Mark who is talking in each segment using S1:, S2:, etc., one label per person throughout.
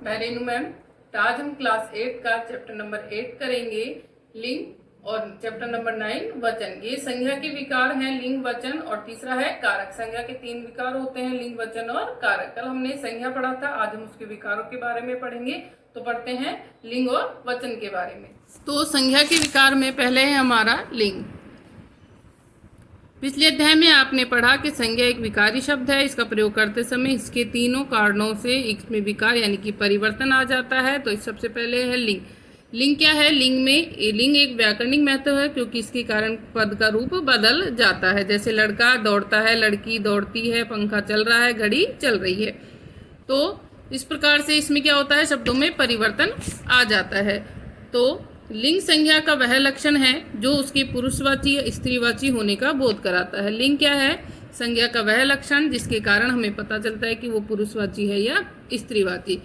S1: मैं रेनू मैम। तो आज हम क्लास 8 का चैप्टर नंबर 8 करेंगे, लिंग, और चैप्टर नंबर 9 वचन। ये संज्ञा के विकार हैं, लिंग, वचन, और तीसरा है कारक। संज्ञा के 3 विकार होते हैं, लिंग, वचन और कारक। कल हमने संज्ञा पढ़ा था, आज हम उसके विकारों के बारे में पढ़ेंगे। तो पढ़ते हैं लिंग और वचन के बारे में। तो संज्ञा के विकार में पहले है हमारा लिंग। पिछले अध्याय में आपने पढ़ा कि संज्ञा एक विकारी शब्द है। इसका प्रयोग करते समय इसके तीनों कारणों से इसमें विकार यानी कि परिवर्तन आ जाता है। तो इस सबसे पहले है लिंग। लिंग क्या है? लिंग एक व्याकरणिक महत्व है क्योंकि इसके कारण पद का रूप बदल जाता है। जैसे लड़का दौड़ता है, लड़की दौड़ती है, पंखा चल रहा है, घड़ी चल रही है। तो इस प्रकार से इसमें क्या होता है, शब्दों में परिवर्तन आ जाता है। तो लिंग संज्ञा का वह लक्षण है जो उसके पुरुषवाची या स्त्रीवाची होने का बोध कराता है। लिंग क्या है? संज्ञा का वह लक्षण जिसके कारण हमें पता चलता है कि वो पुरुषवाची है या स्त्रीवाची।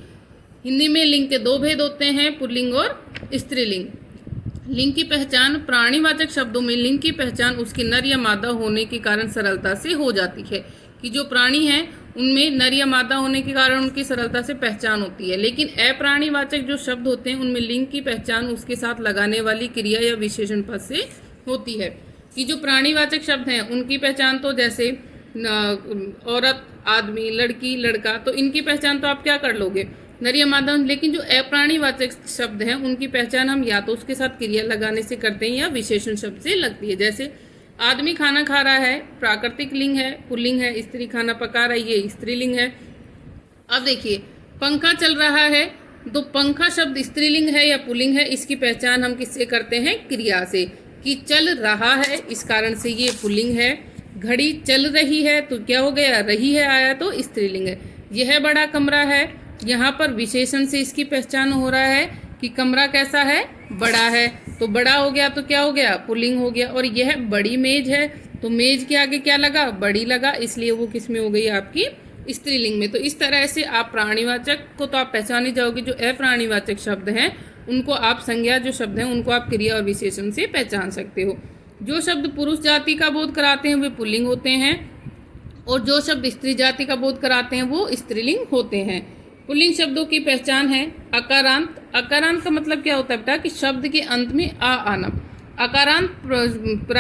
S1: हिंदी में लिंग के 2 भेद होते हैं, पुल्लिंग और स्त्रीलिंग। लिंग की पहचान, प्राणीवाचक शब्दों में लिंग की पहचान उसके नर या मादा होने के कारण सरलता से हो जाती है कि जो प्राणी हैं उनमें नर या मादा होने के कारण उनकी सरलता से पहचान होती है। लेकिन अप्राणीवाचक जो शब्द होते हैं उनमें लिंग की पहचान उसके साथ लगाने वाली क्रिया या विशेषण पद से होती है। कि जो प्राणीवाचक शब्द हैं उनकी पहचान तो जैसे औरत, आदमी, लड़की, लड़का, तो इनकी पहचान तो आप क्या कर लोगे, नर या मादा। लेकिन जो अप्राणीवाचक शब्द हैं उनकी पहचान हम या तो उसके साथ क्रिया लगाने से करते हैं या विशेषण शब्द से लगती है। जैसे आदमी खाना खा रहा है, प्राकृतिक लिंग है, पुल्लिंग है। स्त्री खाना पका रही है, स्त्रीलिंग है। अब देखिए, पंखा चल रहा है, तो पंखा शब्द स्त्रीलिंग है या पुल्लिंग है, इसकी पहचान हम किससे करते हैं, क्रिया से, कि चल रहा है, इस कारण से ये पुल्लिंग है। घड़ी चल रही है तो क्या हो गया, रही है आया तो स्त्रीलिंग है। यह बड़ा कमरा है, यहाँ पर विशेषण से इसकी पहचान हो रहा है कि कमरा कैसा है, बड़ा है, तो बड़ा हो गया तो क्या हो गया, पुल्लिंग हो गया। और यह बड़ी मेज है तो मेज के आगे क्या लगा, बड़ी लगा, इसलिए वो किस में हो गई, आपकी स्त्रीलिंग में। तो इस तरह से आप प्राणीवाचक को तो आप पहचान ही जाओगे। जो अप्राणीवाचक शब्द हैं उनको आप संज्ञा जो शब्द हैं उनको आप क्रिया और विशेषण से पहचान सकते हो। जो शब्द पुरुष जाति का बोध कराते हैं वे पुल्लिंग होते हैं, और जो शब्द स्त्री जाति का बोध कराते हैं वो स्त्रीलिंग होते हैं। पुल्लिंग शब्दों की पहचान है अकारांत। अकारांत का मतलब क्या होता है बेटा, कि शब्द के अंत में आ आना। अकारांत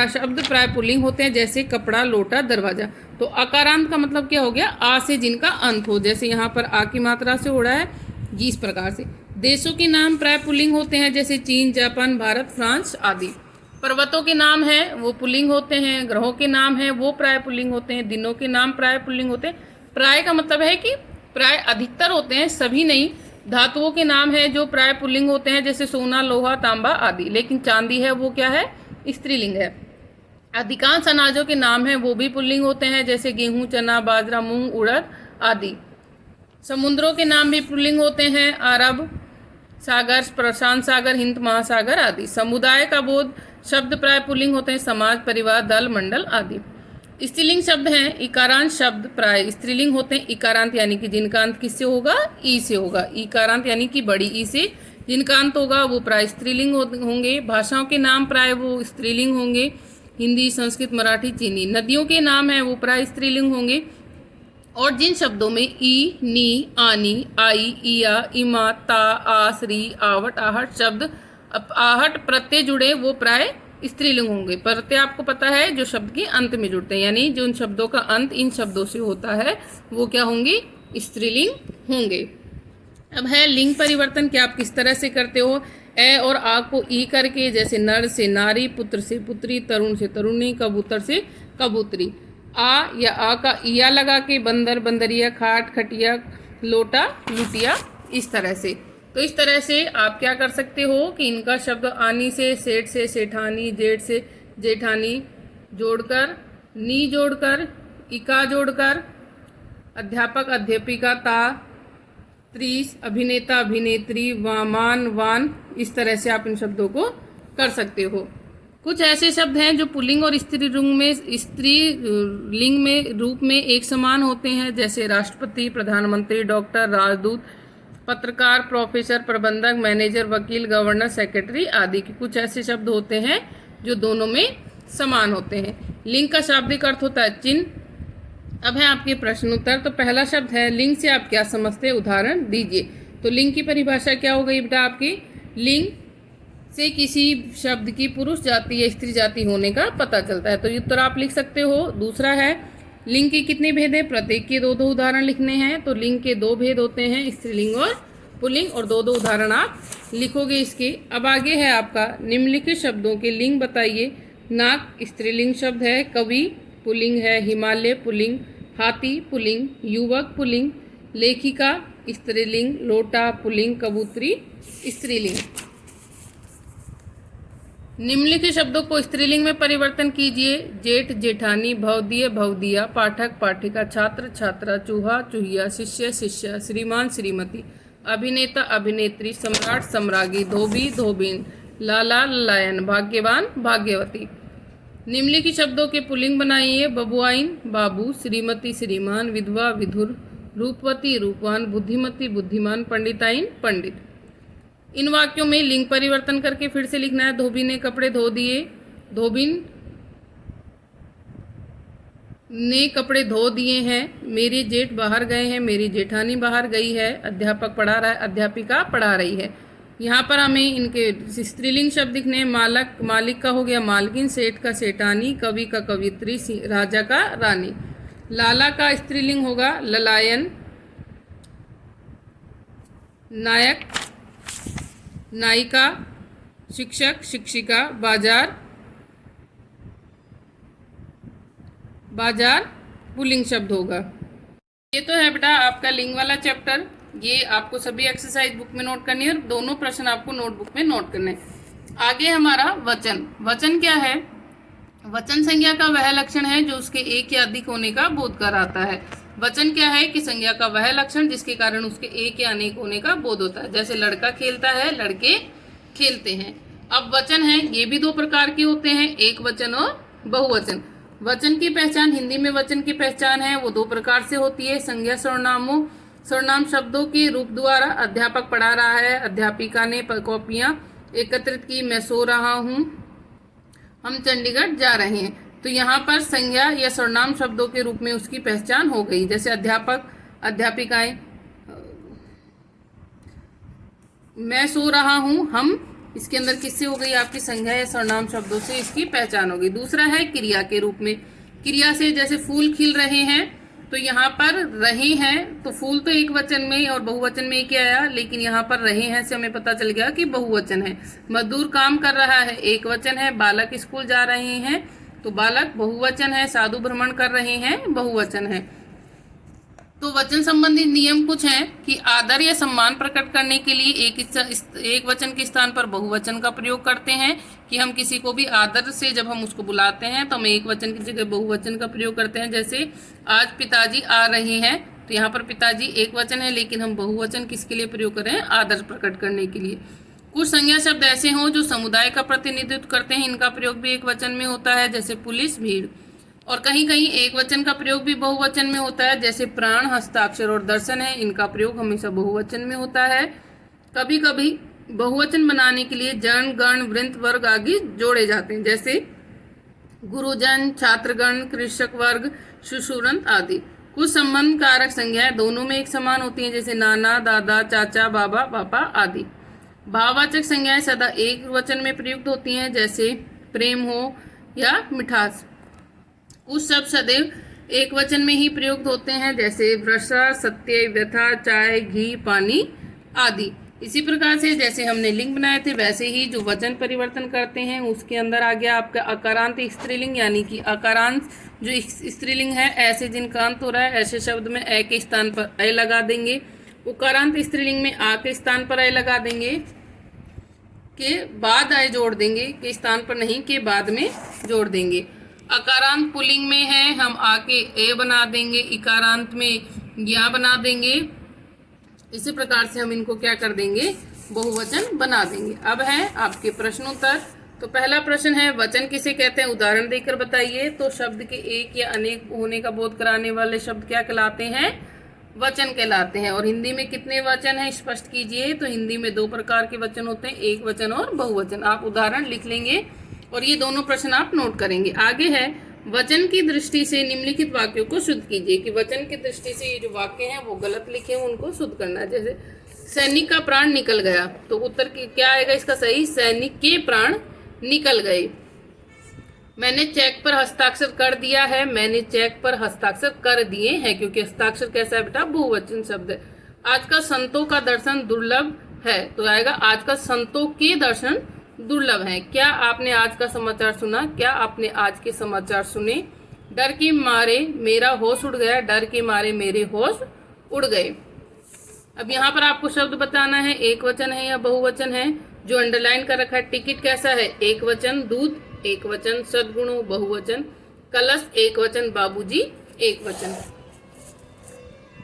S1: शब्द प्राय पुल्लिंग होते हैं, जैसे कपड़ा, लोटा, दरवाजा। तो अकारांत का मतलब क्या हो गया, आ से जिनका अंत हो, जैसे यहाँ पर आ की मात्रा से हो रहा है जी, इस प्रकार से। देशों के नाम प्राय पुल्लिंग होते हैं, जैसे चीन, जापान, भारत, फ्रांस आदि। पर्वतों के नाम हैं वो पुल्लिंग होते हैं। ग्रहों के नाम हैं वो प्राय पुल्लिंग होते हैं। दिनों के नाम प्राय पुल्लिंग होते हैं। प्राय का मतलब है कि प्राय अधिकतर होते हैं, सभी नहीं। धातुओं के नाम है जो प्राय पुल्लिंग होते हैं, जैसे सोना, लोहा, तांबा आदि। लेकिन चांदी है वो क्या है, स्त्रीलिंग है। अधिकांश अनाजों के नाम हैं वो भी पुल्लिंग होते हैं, जैसे गेहूं, चना, बाजरा, मूंग, उड़द आदि। समुद्रों के नाम भी पुल्लिंग होते हैं, अरब सागर, प्रशांत सागर, हिंद महासागर आदि। समुदाय का बोध शब्द प्राय पुल्लिंग होते हैं, समाज, परिवार, दल, मंडल आदि। स्त्रीलिंग शब्द हैं, इकारांत शब्द प्राय स्त्रीलिंग होते हैं। इकारांत यानी कि जिनका अंत किससे होगा, ई से होगा। इकारांत यानी कि बड़ी ई से जिनका अंत होगा वो प्राय स्त्रीलिंग होंगे। भाषाओं के नाम प्राय वो स्त्रीलिंग होंगे, हिंदी, संस्कृत, मराठी, चीनी। नदियों के नाम हैं वो प्राय स्त्रीलिंग होंगे। और जिन शब्दों में ई, नी, आनी, आई, इया, इमा, ता, आ, श्री, आवट, आहट शब्द आहट प्रत्यय जुड़े वो प्राय स्त्रीलिंग होंगे। प्रत्यय आपको पता है जो शब्द के अंत में जुड़ते हैं, यानी जो उन शब्दों का अंत इन शब्दों से होता है वो क्या होंगे, स्त्रीलिंग होंगे। अब है लिंग परिवर्तन, कि आप किस तरह से करते हो। ए और आ को ई करके, जैसे नर से नारी, पुत्र से पुत्री, तरुण से तरुणी, कबूतर से कबूतरी। आ या आ का इया लगा के बंदर, बंदरिया, खाट, खटिया, लोटा, लुटिया, इस तरह से। तो इस तरह से आप क्या कर सकते हो कि इनका शब्द आनी से, सेठ से सेठानी, जेठ से जेठानी जोड़कर, नी जोड़कर, इका जोड़कर, अध्यापक, अध्यापिका, ता, त्रीस, अभिनेता, अभिनेत्री, वामान, वान, इस तरह से आप इन शब्दों को कर सकते हो। कुछ ऐसे शब्द हैं जो पुल्लिंग और स्त्रीलिंग में रूप में एक समान होते हैं, जैसे राष्ट्रपति, प्रधानमंत्री, डॉक्टर, राजदूत, पत्रकार, प्रोफेसर, प्रबंधक, मैनेजर, वकील, गवर्नर, सेक्रेटरी आदि के कुछ ऐसे शब्द होते हैं जो दोनों में समान होते हैं। लिंग का शाब्दिक अर्थ होता है चिन्ह। अब है आपके प्रश्न उत्तर। तो पहला शब्द है लिंग से आप क्या समझते हैं, उदाहरण दीजिए। तो लिंग की परिभाषा क्या हो गई बेटा आपकी? लिंग से किसी शब्द की पुरुष जाति या स्त्री जाति होने का पता चलता है। तो ये उत्तर आप लिख सकते हो। दूसरा है लिंग के कितने भेद हैं? प्रत्येक के दो दो उदाहरण लिखने हैं। तो लिंग के दो भेद होते हैं, स्त्रीलिंग और पुल्लिंग, और दो दो उदाहरण आप लिखोगे इसके। अब आगे है आपका निम्नलिखित शब्दों के लिंग बताइए। नाक स्त्रीलिंग शब्द है, कवि पुल्लिंग है, हिमालय पुल्लिंग, हाथी पुल्लिंग, युवक पुल्लिंग, लेखिका स्त्रीलिंग, लोटा पुल्लिंग, कबूतरी स्त्रीलिंग। निम्नलिखित शब्दों को स्त्रीलिंग में परिवर्तन कीजिए। जेठ जेठानी, भवदीय भवदिया, पाठक पाठिका, छात्र छात्रा, चूहा चूहिया, शिष्य शिष्या, श्रीमान श्रीमती, अभिनेता अभिनेत्री, सम्राट सम्राज्ञी, धोबी धोबिन, लाला ललायन, भाग्यवान भाग्यवती। निम्नलिखित शब्दों के पुल्लिंग बनाइए। बबुआइन बाबू, श्रीमती श्रीमान, विधवा विधुर, रूपवती रूपवान, बुद्धिमती बुद्धिमान, पंडिताइन पंडित। इन वाक्यों में लिंग परिवर्तन करके फिर से लिखना है। धोबी ने कपड़े धो दिए, धोबिन ने कपड़े धो दिए हैं। मेरे जेठ बाहर गए हैं, मेरी जेठानी बाहर गई है। अध्यापक पढ़ा रहा है, अध्यापिका पढ़ा रही है। यहाँ पर हमें इनके स्त्रीलिंग शब्द लिखने हैं। मालक मालिक का हो गया मालकिन, सेठ का सेठानी, कवि का कवित्री, राजा का रानी। लाला का स्त्रीलिंग होगा ललायन, नायक नायिका, शिक्षक शिक्षिका, बाजार बाजार पुल्लिंग शब्द होगा। ये तो है बेटा आपका लिंग वाला चैप्टर। ये आपको सभी एक्सरसाइज बुक में नोट करनी है और दोनों प्रश्न आपको नोटबुक में नोट करने हैं। आगे हमारा वचन। वचन क्या है? वचन संज्ञा का वह लक्षण है जो उसके एक या अधिक होने का बोध कराता है। वचन क्या है? कि संज्ञा का वह लक्षण जिसके कारण उसके एक या अनेक होने का बोध होता है। जैसे लड़का खेलता है, लड़के खेलते हैं। अब वचन है, ये भी दो प्रकार के होते हैं, एक वचन और बहुवचन। वचन की पहचान, हिंदी में वचन की पहचान है वो दो प्रकार से होती है। संज्ञा सर्वनामों सर्वनाम शब्दों के रूप द्वारा। अध्यापक पढ़ा रहा है, अध्यापिका ने कॉपियां एकत्रित की, मैं सो रहा हूँ, हम चंडीगढ़ जा रहे हैं। तो यहाँ पर संज्ञा या सर्वनाम शब्दों के रूप में उसकी पहचान हो गई। जैसे अध्यापक अध्यापिकाएं, मैं सो रहा हूँ, हम, इसके अंदर किससे हो गई? आपकी संज्ञा या सर्वनाम शब्दों से इसकी पहचान हो गई। दूसरा है क्रिया के रूप में। क्रिया से जैसे फूल खिल रहे हैं, तो यहाँ पर रहे हैं, तो फूल तो एक वचन में और बहुवचन में क्या आया, लेकिन यहाँ पर रहे हैं से हमें पता चल गया कि बहुवचन है। मजदूर काम कर रहा है, एक वचन है। बालक स्कूल जा रहे हैं, तो बालक बहुवचन है। साधु भ्रमण कर रहे हैं, बहुवचन है। तो वचन संबंधी नियम कुछ हैं कि आदर या सम्मान प्रकट करने के लिए एक वचन के स्थान पर बहुवचन का प्रयोग करते हैं। कि हम किसी को भी आदर से जब हम उसको बुलाते हैं तो हम एक वचन की जगह बहुवचन का प्रयोग करते हैं। जैसे आज पिताजी आ रहे हैं, तो यहाँ पर पिताजी एक वचन है, लेकिन हम बहुवचन किसके लिए प्रयोग कर रहे हैं? आदर प्रकट करने के लिए। कुछ संज्ञा शब्द ऐसे हों जो समुदाय का प्रतिनिधित्व करते हैं, इनका प्रयोग भी एक वचन में होता है। जैसे पुलिस, भीड़। और कहीं कहीं एक वचन का प्रयोग भी बहुवचन में होता है। जैसे प्राण, हस्ताक्षर और दर्शन है, इनका प्रयोग हमेशा बहुवचन में होता है। कभी कभी बहुवचन बनाने के लिए जन, गण, वृंत, वर्ग आदि जोड़े जाते हैं। जैसे गुरुजन, छात्रगण, कृषक वर्ग, शिशुरंत आदि। कुछ संबंध कारक संज्ञाएं दोनों में एक समान होती हैं। जैसे नाना, दादा, चाचा, बाबा, पापा आदि। भाववाचक संज्ञाएं सदा एक वचन में प्रयुक्त होती हैं। जैसे प्रेम हो या मिठास। कुछ शब्द सदैव एक वचन में ही प्रयुक्त होते हैं। जैसे वर्षा, सत्य, व्यथा, चाय, घी, पानी आदि। इसी प्रकार से जैसे हमने लिंग बनाए थे, वैसे ही जो वचन परिवर्तन करते हैं उसके अंदर आ गया आपका अकारांत स्त्रीलिंग। यानी कि अकारांत जो स्त्रीलिंग है, ऐसे जिनका अंत हो रहा है, ऐसे शब्द में ए के स्थान पर ए लगा देंगे। उकारांत स्त्रीलिंग में आ के स्थान पर ए लगा देंगे, के बाद ए जोड़ देंगे, के स्थान पर नहीं, के बाद में जोड़ देंगे। अकारांत पुल्लिंग में है, हम आ के ए बना देंगे, इकारांत में या बना देंगे। इसी प्रकार से हम इनको क्या कर देंगे? बहुवचन बना देंगे। अब है आपके प्रश्नोत्तर। तो पहला प्रश्न है, वचन किसे कहते हैं? उदाहरण देकर बताइए। तो शब्द के एक या अनेक होने का बोध कराने वाले शब्द क्या कहलाते हैं? वचन कहलाते हैं। और हिंदी में कितने वचन हैं स्पष्ट कीजिए। तो हिंदी में दो प्रकार के वचन होते हैं, एक वचन और बहुवचन। आप उदाहरण लिख लेंगे और ये दोनों प्रश्न आप नोट करेंगे। आगे है, वचन की दृष्टि से निम्नलिखित वाक्यों को शुद्ध कीजिए। कि वचन की दृष्टि से ये जो वाक्य हैं वो गलत लिखे हैं, उनको शुद्ध करना है। जैसे सैनिक का प्राण निकल गया, तो उत्तर क्या आएगा इसका सही, सैनिक के प्राण निकल गए। मैंने चेक पर हस्ताक्षर कर दिया है, मैंने चेक पर हस्ताक्षर कर दिए हैं, क्योंकि हस्ताक्षर कैसा है बेटा, बहुवचन शब्द है। आज का संतों का दर्शन दुर्लभ है, तो आएगा आज का संतों के दर्शन दुर्लभ है। क्या आपने आज का समाचार सुना, क्या आपने आज के समाचार सुने। डर के मारे मेरा होश उड़ गया, डर के मारे मेरे होश उड़ गए। अब यहाँ पर आपको शब्द बताना है, एक वचन है या बहुवचन है। जो अंडरलाइन कर रखा है, टिकट कैसा है, एक वचन, दूध एक वचन, सद्गुणों बहुवचन, कलश एक वचन, बाबूजी एक वचन।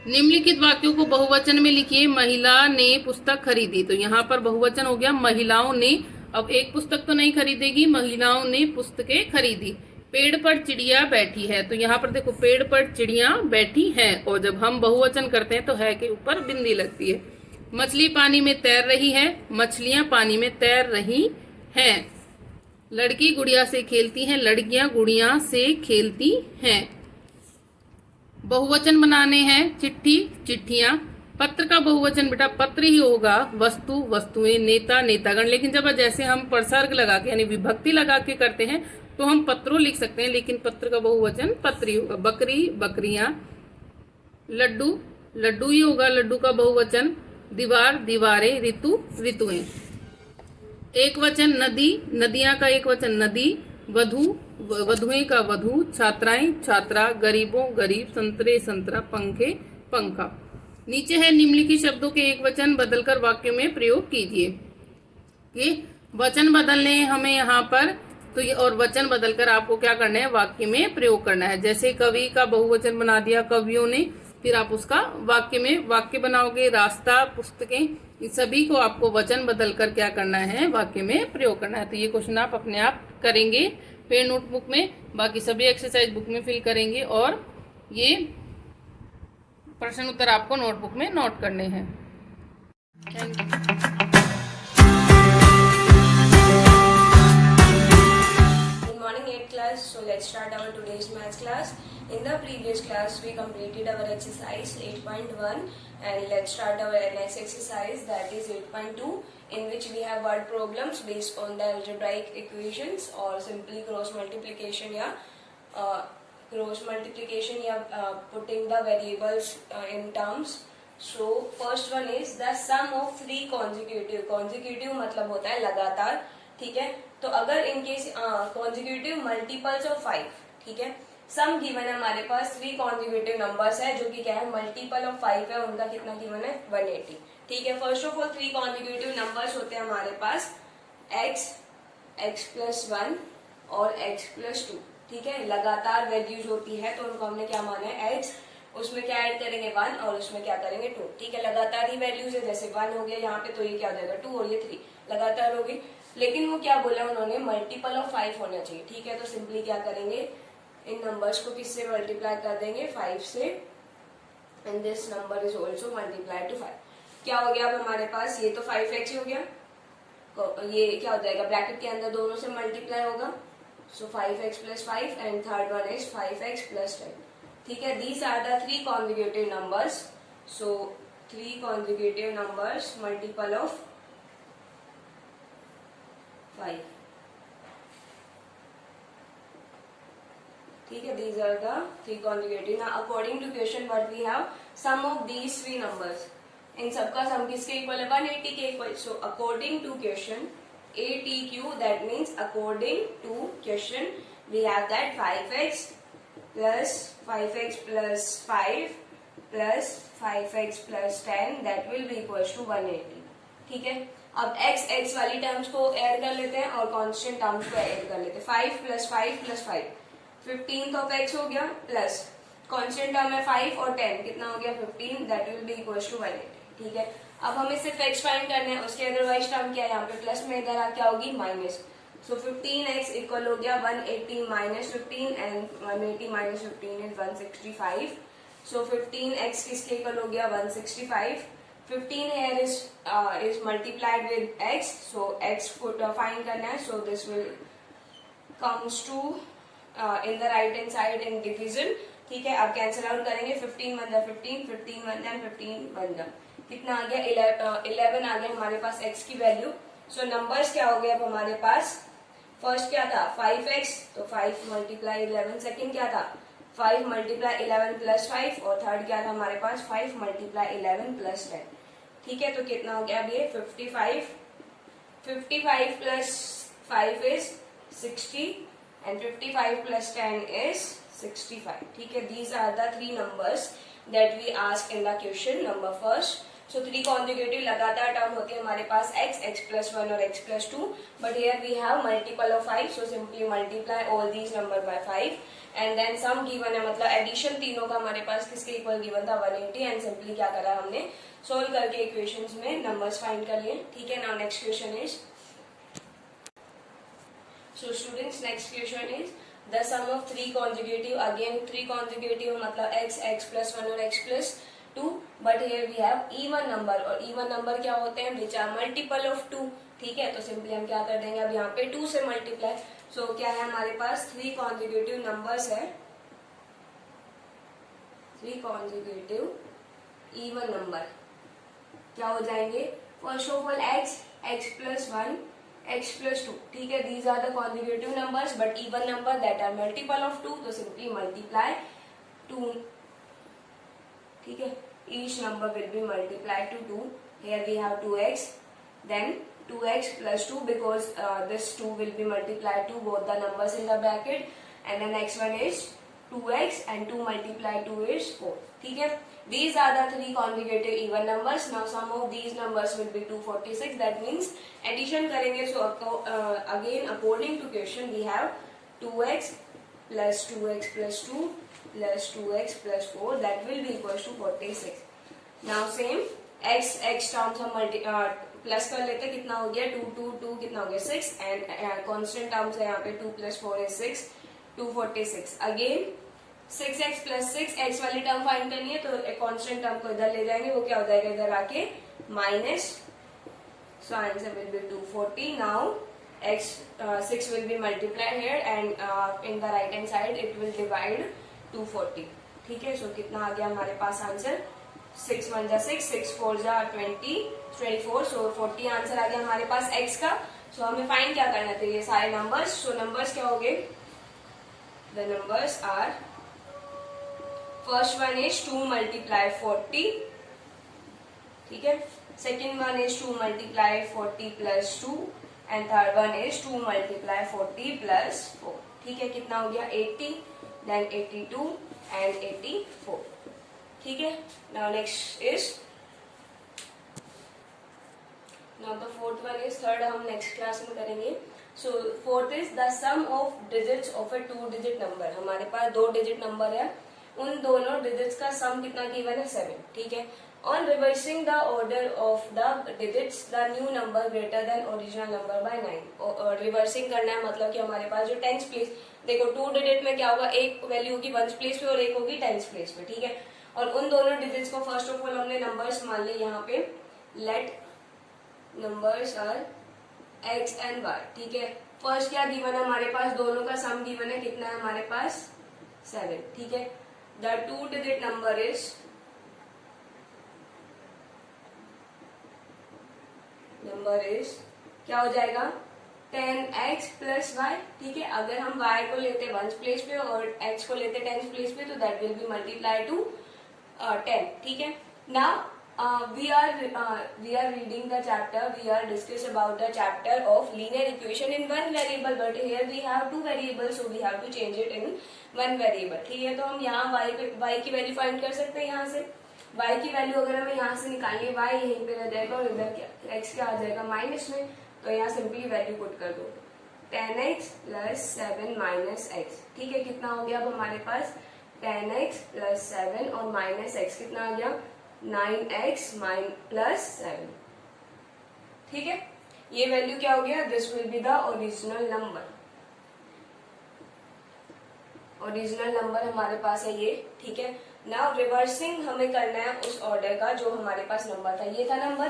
S1: निम्नलिखित वाक्यों को बहुवचन में लिखिए। महिला ने पुस्तक खरीदी, तो यहाँ पर बहुवचन हो गया, महिलाओं ने। अब एक पुस्तक तो नहीं खरीदेगी, महिलाओं ने पुस्तकें खरीदी। पेड़ पर चिड़िया बैठी है, तो यहाँ पर देखो पेड़ पर चिड़िया बैठी है, और जब हम बहुवचन करते हैं तो है के ऊपर बिंदी लगती है। मछली पानी में तैर रही है, मछलियां पानी में तैर रही हैं। लड़की गुड़िया से खेलती हैं, लड़कियां गुड़िया से खेलती हैं। बहुवचन बनाने हैं, चिट्ठी चिट्ठियां। पत्र का बहुवचन बेटा पत्र ही होगा, वस्तु वस्तुएं, नेता नेतागण। लेकिन जब जैसे हम प्रसर्ग लगा के यानी विभक्ति लगा के करते हैं तो हम पत्रों लिख सकते हैं, लेकिन पत्र का बहुवचन पत्र ही होगा। बकरी बकरियां, लड्डू लड्डू ही होगा, लड्डू का बहुवचन। दीवार दीवारें, ऋतु ऋतुएं। एक वचन नदी, नदियां का एक वचन नदी। वधु वधुएं का वधु। छात्राएं छात्रा, गरीबों गरीब, संतरे संतरा, पंखे पंखा। नीचे है निम्नलिखित शब्दों के एक वचन बदलकर वाक्य में प्रयोग कीजिए। ये वचन बदलने हैं हमें यहाँ पर, तो ये और वचन बदलकर आपको क्या करना है, वाक्य में प्रयोग करना है। जैसे कवि का बहुवचन बना दिया कवियों ने, फिर आप उसका वाक्य में वाक्य बनाओगे। रास्ता, पुस्तकें, इन सभी को आपको वचन बदलकर क्या करना है, वाक्य में प्रयोग करना है। तो ये क्वेश्चन आप अपने आप करेंगे पेन नोटबुक में, बाकी सभी एक्सरसाइज बुक में फिल करेंगे, और ये प्रश्न उत्तर आपको नोटबुक में नोट करने हैं। Thank you.
S2: Class, so let's start our today's maths class. In the previous class we completed our exercise 8.1 and let's start our next exercise, that is 8.2, in which we have word problems based on the algebraic equations or simply cross multiplication या putting the variables in terms. So first one is the sum of three consecutive मतलब होता है लगातार, ठीक है। तो अगर in case consecutive multiples of 5, ठीक है। सम गिवन है हमारे पास, 3 कॉन्जिक्यूटिव नंबर्स है जो कि क्या है, मल्टीपल ऑफ 5 है, उनका कितना गिवन है, 180, ठीक है। First of all 3 consecutive numbers होते हैं हमारे पास x, x+1 और x+2, ठीक है। लगातार वैल्यूज होती है तो उनको हमने क्या माना है, x, उसमें क्या ऐड करेंगे 1 और उसमें क्या करेंगे 2, ठीक है। लगातार ही वैल्यूज है, जैसे 1 हो गया यहाँ पे, तो ये क्या हो जाएगा 2 और ये 3 लगातार होगी। लेकिन वो क्या बोला उन्होंने, मल्टीपल ऑफ 5 होना चाहिए, ठीक है। तो सिंपली क्या करेंगे, इन नंबर्स को किससे मल्टीप्लाई कर देंगे, 5 से, and this number is also multiply two 5। क्या हो गया अब हमारे पास, ये तो 5x हो गया, तो ये क्या हो जाएगा, ब्रैकेट के अंदर दोनों से मल्टीप्लाई होगा, so 5x+5 and third one is 5x+10, ठीक है। These are the 3 consecutive numbers, so 3 consecutive numbers multiple of 5, ठीक है। These are the 3 consecutive. Now according to question what we have, sum of these 3 numbers, इन सबका सम किसके equal है, 180 के equal. So according to question ATQ, that means according to question we have that 5x plus 5x+5 plus 5x+10 that will be equals to 180, ठीक है। अब x वाली terms को add कर लेते हैं और कांस्टेंट टर्म्स को ऐड कर लेते हैं। 5 + 5 + 5 15th ऑफ x हो गया, प्लस कांस्टेंट टर्म है 5 और 10 कितना हो गया 15, that will be equals to 180, ठीक है। अब हमें सिर्फ x फाइंड करना है, उसके अदरवाइज टर्म क्या है यहाँ पे प्लस में, इधर क्या होगी माइनस। सो 15x इक्वल हो गया 180 - 15 एंड 180 - 15 इज 165। सो 15x किसके इक्वल हो गया 165। 15 here is multiplied with x, so x को find करना है, so this will comes to in the right hand side in division, ठीक है, अब कैंसिल आउट करेंगे, 15 1 जा 15, 15 1 जा 15 1 जा, कितना आ गया 11 आ गया हमारे पास x की वैल्यू। सो नंबर्स क्या हो गए अब हमारे पास, फर्स्ट क्या था 5x, तो 5 मल्टीप्लाई 11, सेकेंड क्या था 5 मल्टीप्लाई 11 प्लस 5, और थर्ड क्या था हमारे पास 5 मल्टीप्लाई 11 प्लस 10। ठीक है, तो कितना हो गया अब ये 55, 55 plus 5 is 60 and 55 plus 10 is 65. ठीक है, these are the three numbers that we asked in the question number first. So three consecutive लगातार टर्म होते हैं हमारे पास x, x plus 1 और x plus 2, but here we have multiple of 5, so simply multiply all these number by 5 and then sum given है, मतलब addition तीनों का हमारे पास किसके इक्वल गिवन था 180, एंड सिंपली क्या करा हमने सोल्व करके इक्वेशंस में नंबर्स फाइंड कर लिए। ठीक है, now next question is, so students next question is the sum of three consecutive, again three consecutive मतलब x, x plus 1 और x plus 2, but here we have even number, और even number क्या होते हैं which are multiple of 2। ठीक है, तो simply हम क्या कर देंगे अब यहाँ पे 2 से मल्टीप्लाई, सो क्या है हमारे पास 3 consecutive numbers है, 3 consecutive even number क्या हो जाएंगे, first of all x, x plus 1, x plus 2। ठीक है, these are the consecutive numbers but even number that are multiple of 2, तो simply multiply 2। ठीक है, each number will be multiplied to 2। here we have 2x, then 2x plus 2 because this 2 will be multiplied to both the numbers in the bracket, and the next one is 2x and 2 multiplied 2 is 4। ठीक है, these are the three consecutive even numbers। now sum of these numbers will be 246, that means addition करेंगे, so again according to question we have 2x plus 2x plus 2 plus 2x plus 4, that will be equals to 46। now same x terms हम plus कर लेते, कितना हो गया 2 2 2, कितना हो गया 6, एंड कांस्टेंट टर्म्स है यहाँ पे 2 plus 4 is 6, 246। Again 6x plus 6, x वाली टर्म फाइंड करनी है, तो एक कांस्टेंट टर्म को इधर ले जाएंगे, वो क्या हो जाएगा इधर आके minus, so answer will be 240। Now x 6 will be multiplied here and in the right hand side it will divide 240। ठीक है, सो कितना आ गया हमारे पास आंसर, 6 1 जा 6, 6 4 जा 24, सो 40 आंसर आ गया हमारे पास x का। सो हमें फाइंड क्या करना था ये सारे नंबर्स, सो नंबर्स क्या हो गए, the numbers are, first one is 2 multiply 40। ठीक है, second one is 2 multiply 40 plus 2, and third one is 2 multiply 40 plus 4। ठीक है, कितना हो गया 80, देन 82 एंड 84। ठीक है, now next is, now the fourth one is, third हम नेक्स्ट क्लास में करेंगे। So fourth is the sum of digits of a 2 digit number. हमारे पास 2 डिजिट नंबर है, उन दोनों डिजिट्स का सम कितना गिवन है 7। ठीक है, on reversing the order of the digits the new number greater than original number by 9। Reversing करना है मतलब कि हमारे पास जो टेंस प्लेस, देखो 2 डिजिट में क्या होगा, एक वैल्यू होगी वंस प्लेस पे और एक होगी टेंस प्लेस पे। ठीक है, और उन दोनों डिजिट्स को फर्स्ट ऑफ ऑल हमने नंबर्स मान लिए यहाँ पे, let numbers are x and y। ठीक है, फर्स्ट क्या गिवन है हमारे पास, दोनों का सम गिवन है, कितना है हमारे पास 7। ठीक है, द 2 डिजिट नंबर इज, क्या हो जाएगा 10x प्लस y। ठीक है, अगर हम y को लेते वंस प्लेस पे और x को लेते टेंस प्लेस पे, तो that will be multiply to 10। ठीक है, now we are reading the chapter, we are discuss about the chapter of linear equation in one variable, but here we have 2 variables, so we have to change it in one variable। ठीक है, तो हम यहाँ y की value find कर सकते हैं, यहाँ से y की वैल्यू अगर हमें यहाँ से निकालनी है, y यहीं पे रह जाएगा और इधर क्या x क्या आ जाएगा माइनस में, तो यहाँ सिंपली वैल्यू पुट कर दो 10x प्लस 7 माइनस x। ठीक है, कितना हो गया अब हमारे पास 10x प्लस 7 और माइनस x, कितना आ गया 9x प्लस 7। ठीक है, ये वैल्यू क्या हो गया, this will be the original number. Original number हमारे पास है ये। ठीक है, नाउ रिवर्सिंग हमें करना है उस ऑर्डर का जो हमारे पास नंबर था, ये था नंबर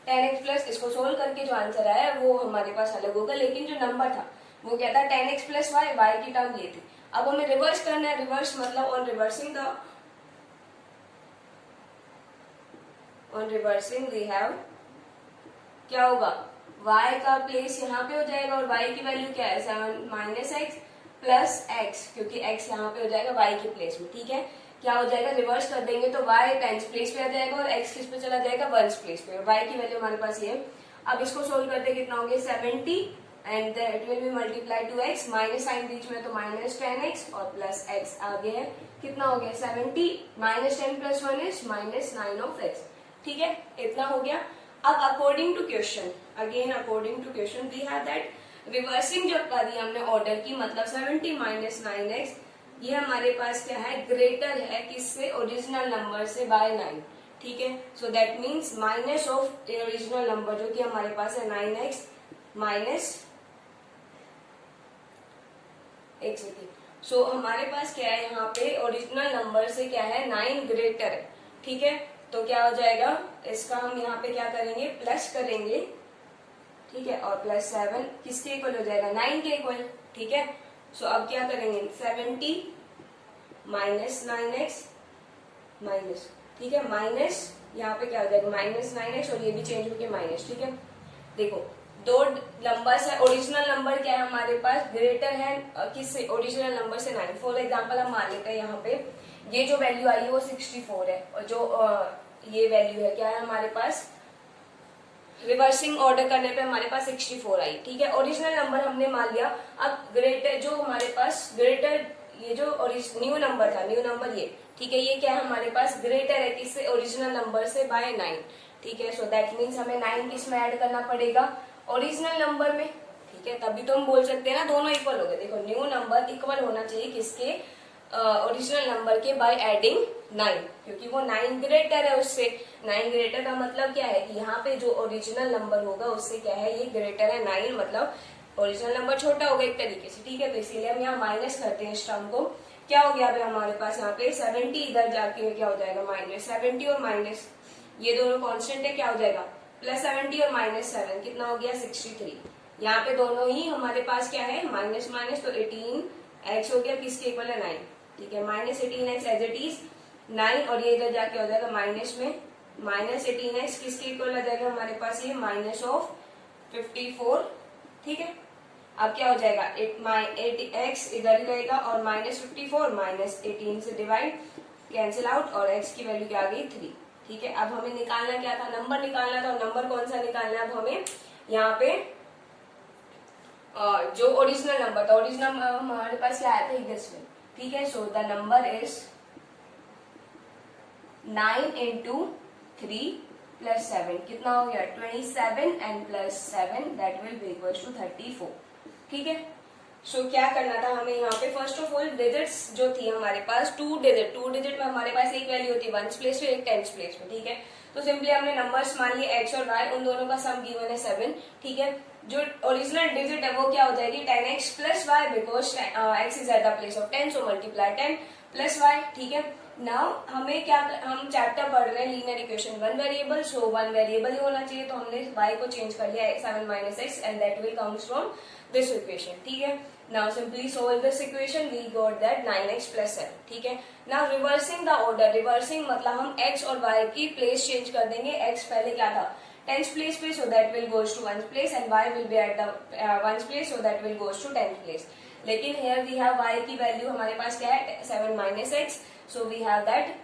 S2: 10x प्लस, इसको सोल्व करके जो आंसर आया वो हमारे पास अलग होगा, लेकिन जो नंबर था वो क्या था 10x प्लस y, y की टर्म ये थी। अब हमें रिवर्स करना है, रिवर्स मतलब ऑन रिवर्सिंग वी हैव, क्या होगा, y का प्लेस यहाँ पे हो जाएगा और y की वैल्यू क्या है 7 माइनस एक्स प्लस एक्स, क्योंकि x यहाँ पे हो जाएगा y के प्लेस में, ठीक है। क्या हो जाएगा, रिवर्स कर देंगे तो y टेंस प्लेस पे आ जाएगा और x किस पे चला जाएगा, वंस प्लेस पे, और y की वैल्यू हमारे पास ये है। अब इसको सोल्व करते कितना हो गया 70 and it will be multiply to x, minus sign बीच में तो माइनस 10x और प्लस x आगे है, कितना हो गया 70 minus 10 plus 1 is minus 9 of x, ठीक है, इतना हो गया। अब according to question, again according to question we have that reversing जब करी हमने ऑर्डर की, मतलब 70 माइनस 9x ये हमारे पास क्या है, ग्रेटर है किससे, ओरिजिनल नंबर से बाय 9, ठीक है। So that means minus of original number जो कि हमारे पास है 9x माइनस, एक सेकेंड, सो हमारे पास क्या है यहाँ पे ओरिजिनल नंबर से क्या है 9 ग्रेटर है, ठीक है। तो क्या हो जाएगा, इसका हम यहाँ पे क्या करेंगे, प्लस करेंगे, ठीक है, और प्लस 7 किसके इक्वल हो जाएगा, 9 के इक्वल, ठीक है। सो अब क्या करेंगे 70 माइनस 9x माइनस, ठीक है, माइनस यहाँ पे क्या हो जाएगा माइनस 9x और ये भी चेंज होके माइनस, ठीक है। देखो दो नंबर है, ओरिजिनल नंबर क्या है हमारे पास, ग्रेटर है किससे, ओरिजिनल नंबर से 9। फॉर एग्जांपल हम मान लेते हैं यहाँ पे ये जो वैल्यू आई है वो 64 है और जो ये वैल्यू है क्या है हमारे पास, रिवर्सिंग ऑर्डर करने पे हमारे पास 64 आई, ठीक है। ओरिजिनल नंबर हमने मान लिया। अब ग्रेटर जो हमारे पास ग्रेटर, ये जो न्यू नंबर था, न्यू नंबर ये, ठीक है, ये क्या है हमारे पास ग्रेटर है किससे, ओरिजिनल नंबर से बाय 9, ठीक है। सो दैट मीन्स हमें 9 किस में ऐड करना पड़ेगा, ओरिजिनल नंबर में, ठीक है, तभी तो हम बोल सकते हैं ना दोनों इक्वल हो गए। देखो न्यू नंबर इक्वल होना चाहिए किसके, ओरिजिनल नंबर के बाय एडिंग 9, क्योंकि वो 9 ग्रेटर है उससे। 9 ग्रेटर का मतलब क्या है कि यहाँ पे जो ओरिजिनल नंबर होगा उससे क्या है, ये ग्रेटर है 9, मतलब ओरिजिनल नंबर छोटा होगा एक तरीके से, ठीक है। तो इसीलिए हम यहाँ माइनस करते हैं इस टर्म को। क्या हो गया अभी हमारे पास यहाँ पे 70, इधर जाके क्या हो जाएगा माइनस 70 और माइनस, ये दोनों कॉन्स्टेंट है, क्या हो जाएगा प्लस 70 और माइनस 7, कितना हो गया 63। यहाँ पे दोनों ही हमारे पास क्या है माइनस माइनस, तो 18x हो गया किसके इक्वल है 9, ठीक है, minus 18x as it is 9 और ये इधर जाके हो जाएगा माइनस में, माइनस 18x किसके इक्वल आ जाएगा हमारे पास, ये माइनस ऑफ 54, ठीक है। अब क्या हो जाएगा 8x इधर ही रहेगा और माइनस 54 माइनस 18 से डिवाइड, कैंसिल आउट और x की वैल्यू क्या आ गई 3, ठीक है। अब हमें निकालना क्या था, नंबर निकालना था, नंबर कौन सा निकालना है अब हमें, यहाँ पे जो ओरिजिनल नंबर था, ओरिजिनल हमारे पास क्या आया था इधर में, ठीक है। So the number is 9 into 3 plus 7, कितना हो गया 27 and plus 7 that will be equals to 34, ठीक है। सो क्या करना था हमें यहाँ पे, फर्स्ट ऑफ ऑल डिजिट्स जो थी हमारे पास 2 डिजिट में हमारे पास एक वैल्यू होती है वंस प्लेस पे, एक टेंस प्लेस पे, ठीक है। तो सिंपली हमने नंबर्स मान लिए x और y, उन दोनों का सम गिवन है 7, ठीक है। जो ओरिजिनल डिजिट है वो क्या हो जाएगी 10x plus y, because x is at the place of 10, so multiply 10 plus y, ठीक है। नाउ हमें क्या, हम चैप्टर पढ़ रहे हैं लीनियर इक्वेशन 1 वेरिएबल, सो 1 वेरिएबल ही होना चाहिए, तो हमने y को चेंज कर लिया 7 minus x and that will comes from this equation, ठीक है। Now simply solve this equation, we got that 9x plus 7, ठीक है। Now reversing the order, reversing मतलब हम x और y की प्लेस चेंज कर देंगे। x पहले क्या था टेंथ प्लेस पे, so that will goes to ones place, and y will be at the ones place, so that will goes to tenth place. लेकिन हियर वी हैव y की value हमारे पास क्या है 7 minus x, so we have that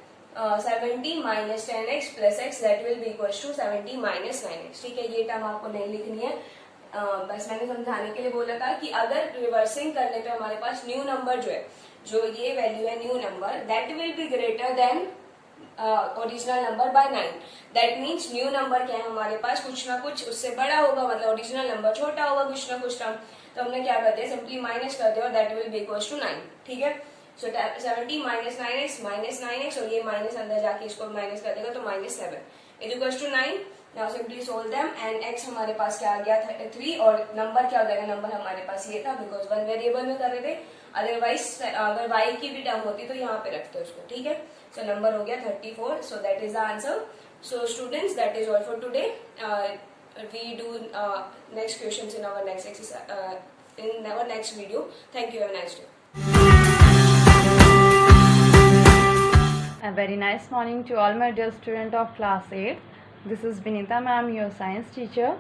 S2: 70 minus 10x plus x that will be equals to 70 minus 9x, ठीक है। ये term आपको नहीं लिखनी है, बस मैंने समझाने के लिए बोला था कि अगर रिवर्सिंग करने पे हमारे पास न्यू नंबर जो है, जो ये वैल्यू है new number, that will be greater than original number by 9, that means new number क्या है हमारे पास कुछ ना कुछ उससे बड़ा होगा, मतलब ओरिजिनल नंबर छोटा होगा कुछ ना कुछ टर्म, तो हमने क्या कर दिया सिंपली माइनस कर दिया और that will be equals to 9, ठीक है। सो 70 माइनस 9x और ये माइनस अंदर जाके इसको माइनस कर देगा तो minus 7 is equals to 9। Now simply solve them and x हमारे पास क्या आ गया था 3 और नंबर क्या हो जाएगा, नंबर हमारे पास ये था बिकॉज 1 वेरिएबल में कर रहे थे, अदरवाइज अगर y की भी टर्म होती तो यहाँ पे रखते उसको, ठीक है। सो नंबर हो गया 34, so that is the answer. So students that is all for today, we do next questions in our next exercise, in our next video. Thank you, have a nice day.
S3: A very nice morning to all my dear student of class 8. This is Vinita ma'am, your science teacher.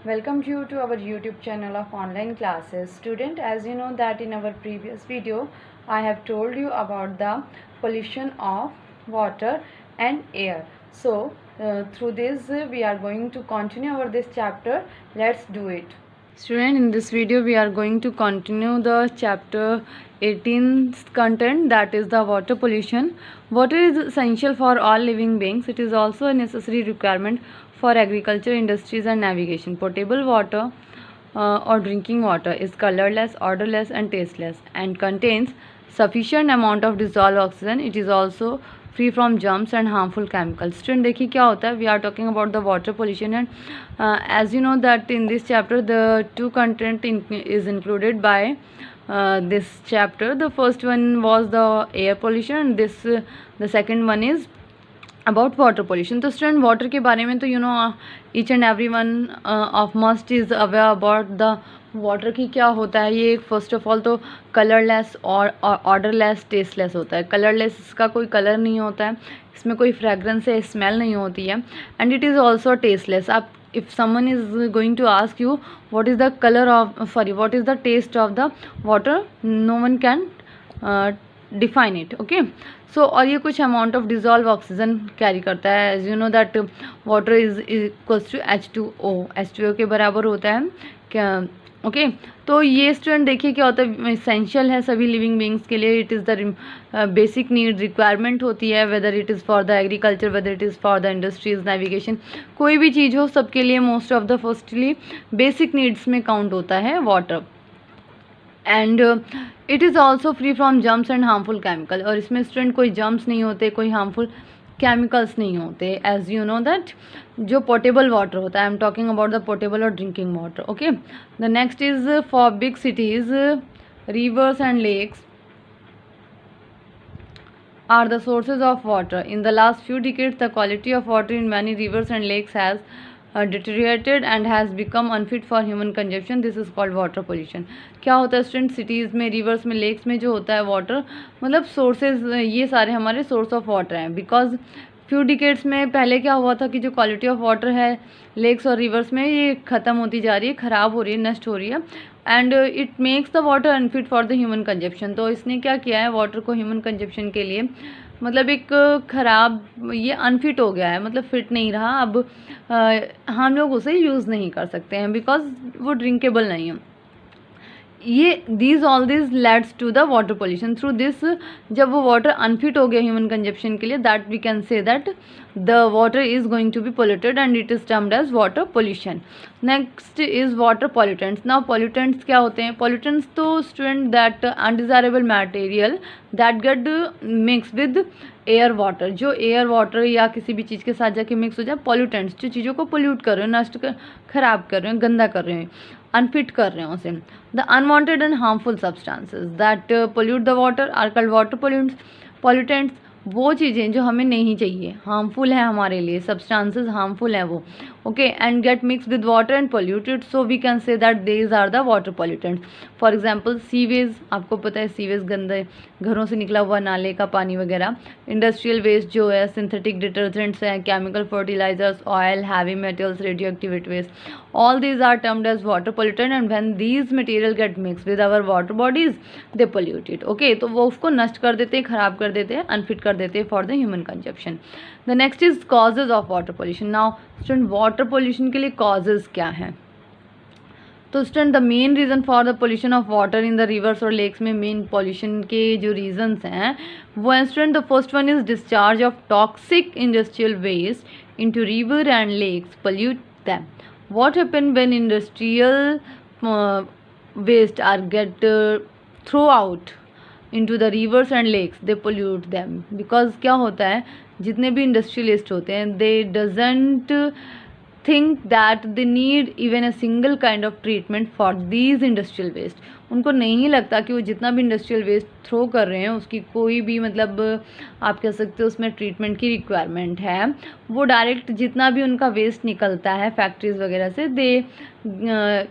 S3: Welcome you to our YouTube channel of online classes. Student, as you know that in our previous video, I have told you about the pollution of water and air. So, through this we are going to continue over this chapter. Let's do it. Student, in this video we are going to continue the chapter 18th content, that is the water pollution. Water is essential for all living beings. It is also a necessary requirement for agriculture, industries and navigation. Potable water or drinking water is colorless, odorless and tasteless and contains sufficient amount of dissolved oxygen. It is also free from germs and harmful chemicals. Student, देखिए क्या होता है, we are talking about the water pollution and as you know that in this chapter the two content is included by this chapter. The first one was the air pollution and this the second one is about water pollution. तो student water के बारे में तो you know each and every one of must is aware about the water की क्या होता है. ये फर्स्ट ऑफ ऑल तो कलरलेस और ऑर्डरलेस टेस्टलेस होता है. कलरलेस, इसका कोई कलर नहीं होता है, इसमें कोई फ्रेगरेंस या स्मेल नहीं होती है. And it is also tasteless. आप if someone is going to ask you what is the color of what is the taste of the water, no one can define it. Okay, so और ये कुछ amount of dissolved oxygen carry करता है. as you know that water is equals to H2O. H2O के बराबर होता है क्या. ओके तो ये स्टूडेंट देखिए क्या होता है, इसेंशियल है सभी लिविंग बींग्स के लिए. It is the basic need, requirement होती है, whether it is for the agriculture, whether it is for the industries, navigation, कोई भी चीज़ हो सबके लिए most of the firstly basic needs में काउंट होता है water. And it is also free from germs and harmful chemical. और इसमें स्टूडेंट कोई जर्म्स नहीं होते, कोई हार्मफुल केमिकल्स नहीं होते. एज यू नो दैट जो पोर्टेबल वाटर होता है, I am talking about the portable और drinking water. Okay, the next is for big cities, rivers and lakes are the sources of water. In the last few decades, the quality of water in many rivers and lakes has deteriorated and has become unfit for human consumption. This is called water pollution. क्या होता है student, cities में, reverse में, lakes में जो होता है water, मतलब सोर्सेज, ये सारे हमारे सोर्स ऑफ वाटर हैं. बिकॉज फ्यू डिकेड्स में पहले क्या हुआ था कि जो क्वालिटी ऑफ वाटर है लेक्स और रिवर्स में, ये ख़त्म होती जा रही है, ख़राब हो रही है, नष्ट हो रही है. And it makes the water unfit for the human consumption. तो इसने क्या किया है, वाटर को ह्यूमन कंजप्शन के लिए मतलब एक ख़राब, ये अनफिट हो गया है, मतलब फिट नहीं रहा. अब हम लोग उसे यूज़ नहीं कर सकते हैं बिकॉज वो ड्रिंकेबल नहीं है. ये these all this leads to the water pollution. Through this जब वो वाटर अनफिट हो गया ह्यूमन कंजप्शन के लिए, that we can say that the water is going to be polluted and it is termed as water pollution. Next is water pollutants. Now pollutants क्या होते हैं? Pollutants तो student that undesirable material that get mix with air water. जो air water या किसी भी चीज़ के साथ जाके मिक्स हो जाए, पॉल्यूटेंट्स, जो चीज़ों को पोल्यूट कर रहे हो, नष्ट कर, खराब कर रहे हो, गंदा कर रहे हैं, अनफिट कर रहे हैं उसे. The unwanted and harmful substances that pollute the water are called water pollutants. वो चीज़ें जो हमें नहीं चाहिए, हार्मफुल है हमारे लिए, सब्सटेंसेस हार्मफुल है वो. Okay, and get mix with water and polluted, so we can say that these are the water pollutants. For example sewage, आपको पता है सीवेज गंदे घरों से निकला हुआ नाले का पानी वगैरह. इंडस्ट्रियल वेस्ट जो है, सिंथेटिक डिटर्जेंट्स हैं, chemical fertilizers, oil, heavy metals, radioactive waste, all these are termed as water pollutant and when these material get mixed with our water bodies they pollute it. Okay, तो वो उसको नष्ट कर देते हैं, ख़राब कर देते हैं, अनफिट कर देते हैं for the human consumption. The next is causes of water pollution. Now student water pollution के लिए कॉजेज क्या हैं? तो student the main reason for the pollution of water in the rivers और लेक्स में, मेन पोल्यूशन के जो reasons हैं वो हैं student. The first one is discharge of toxic industrial waste into river and lakes pollute them. What happen when industrial waste are get throw out into the rivers and lakes? They pollute them because क्या होता है, जितने भी industrial waste होते हैं, they doesn't think that they need even a single kind of treatment for these industrial waste. उनको नहीं लगता कि वो जितना भी इंडस्ट्रियल वेस्ट थ्रो कर रहे हैं उसकी कोई भी मतलब आप कह सकते हो उसमें ट्रीटमेंट की रिक्वायरमेंट है। वो डायरेक्ट जितना भी उनका वेस्ट निकलता है फैक्ट्रीज वगैरह से, they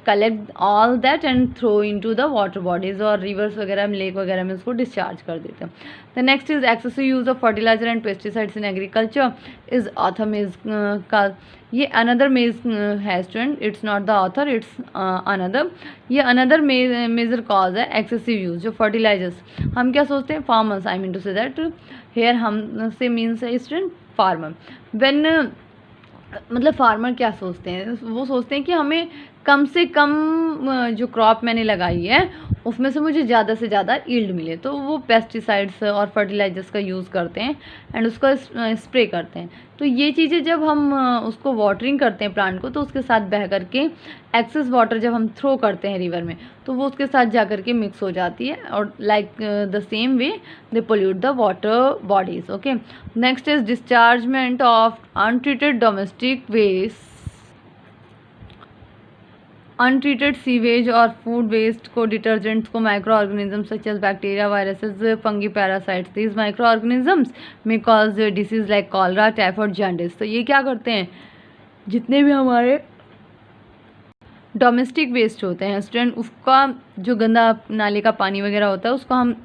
S3: collect all that and throw into the water bodies और रिवर्स वगैरह में, लेक वगैरह में उसको डिस्चार्ज कर देते हैं। The next is excessive use of fertilizer and pesticides in agriculture is author major का, ये अनदर मेज है student, it's not the author, it's another. ये अनदर मेजर कॉज है एक्सेसिव यूज़ जो फर्टिलाइजर्स। हम क्या सोचते हैं, farmers, I mean to say that here हम से मीन्स स्टूडेंट फार्मर। व्हेन मतलब फार्मर क्या सोचते हैं, वो सोचते हैं कि हमें कम से कम जो क्रॉप मैंने लगाई है उसमें से मुझे ज़्यादा से ज़्यादा यील्ड मिले, तो वो पेस्टिसाइड्स और फर्टिलाइजर्स का यूज़ करते हैं एंड उसका स्प्रे करते हैं। तो ये चीज़ें जब हम उसको वाटरिंग करते हैं प्लांट को, तो उसके साथ बह करके एक्सेस वाटर जब हम थ्रो करते हैं रिवर में, तो वो उसके साथ जा करके मिक्स हो जाती है और like the same way they pollute the water bodies. Okay, next is dischargement of untreated domestic waste, untreated sewage और फूड वेस्ट को डिटर्जेंट्स को micro organisms such as bacteria, viruses, fungi, parasites, these micro organisms may cause disease like cholera, typhoid, jaundice. तो ये क्या करते हैं, जितने भी हमारे डोमेस्टिक वेस्ट होते हैं स्टूडेंट, उसका जो गंदा नाले का पानी वगैरह होता है उसको हम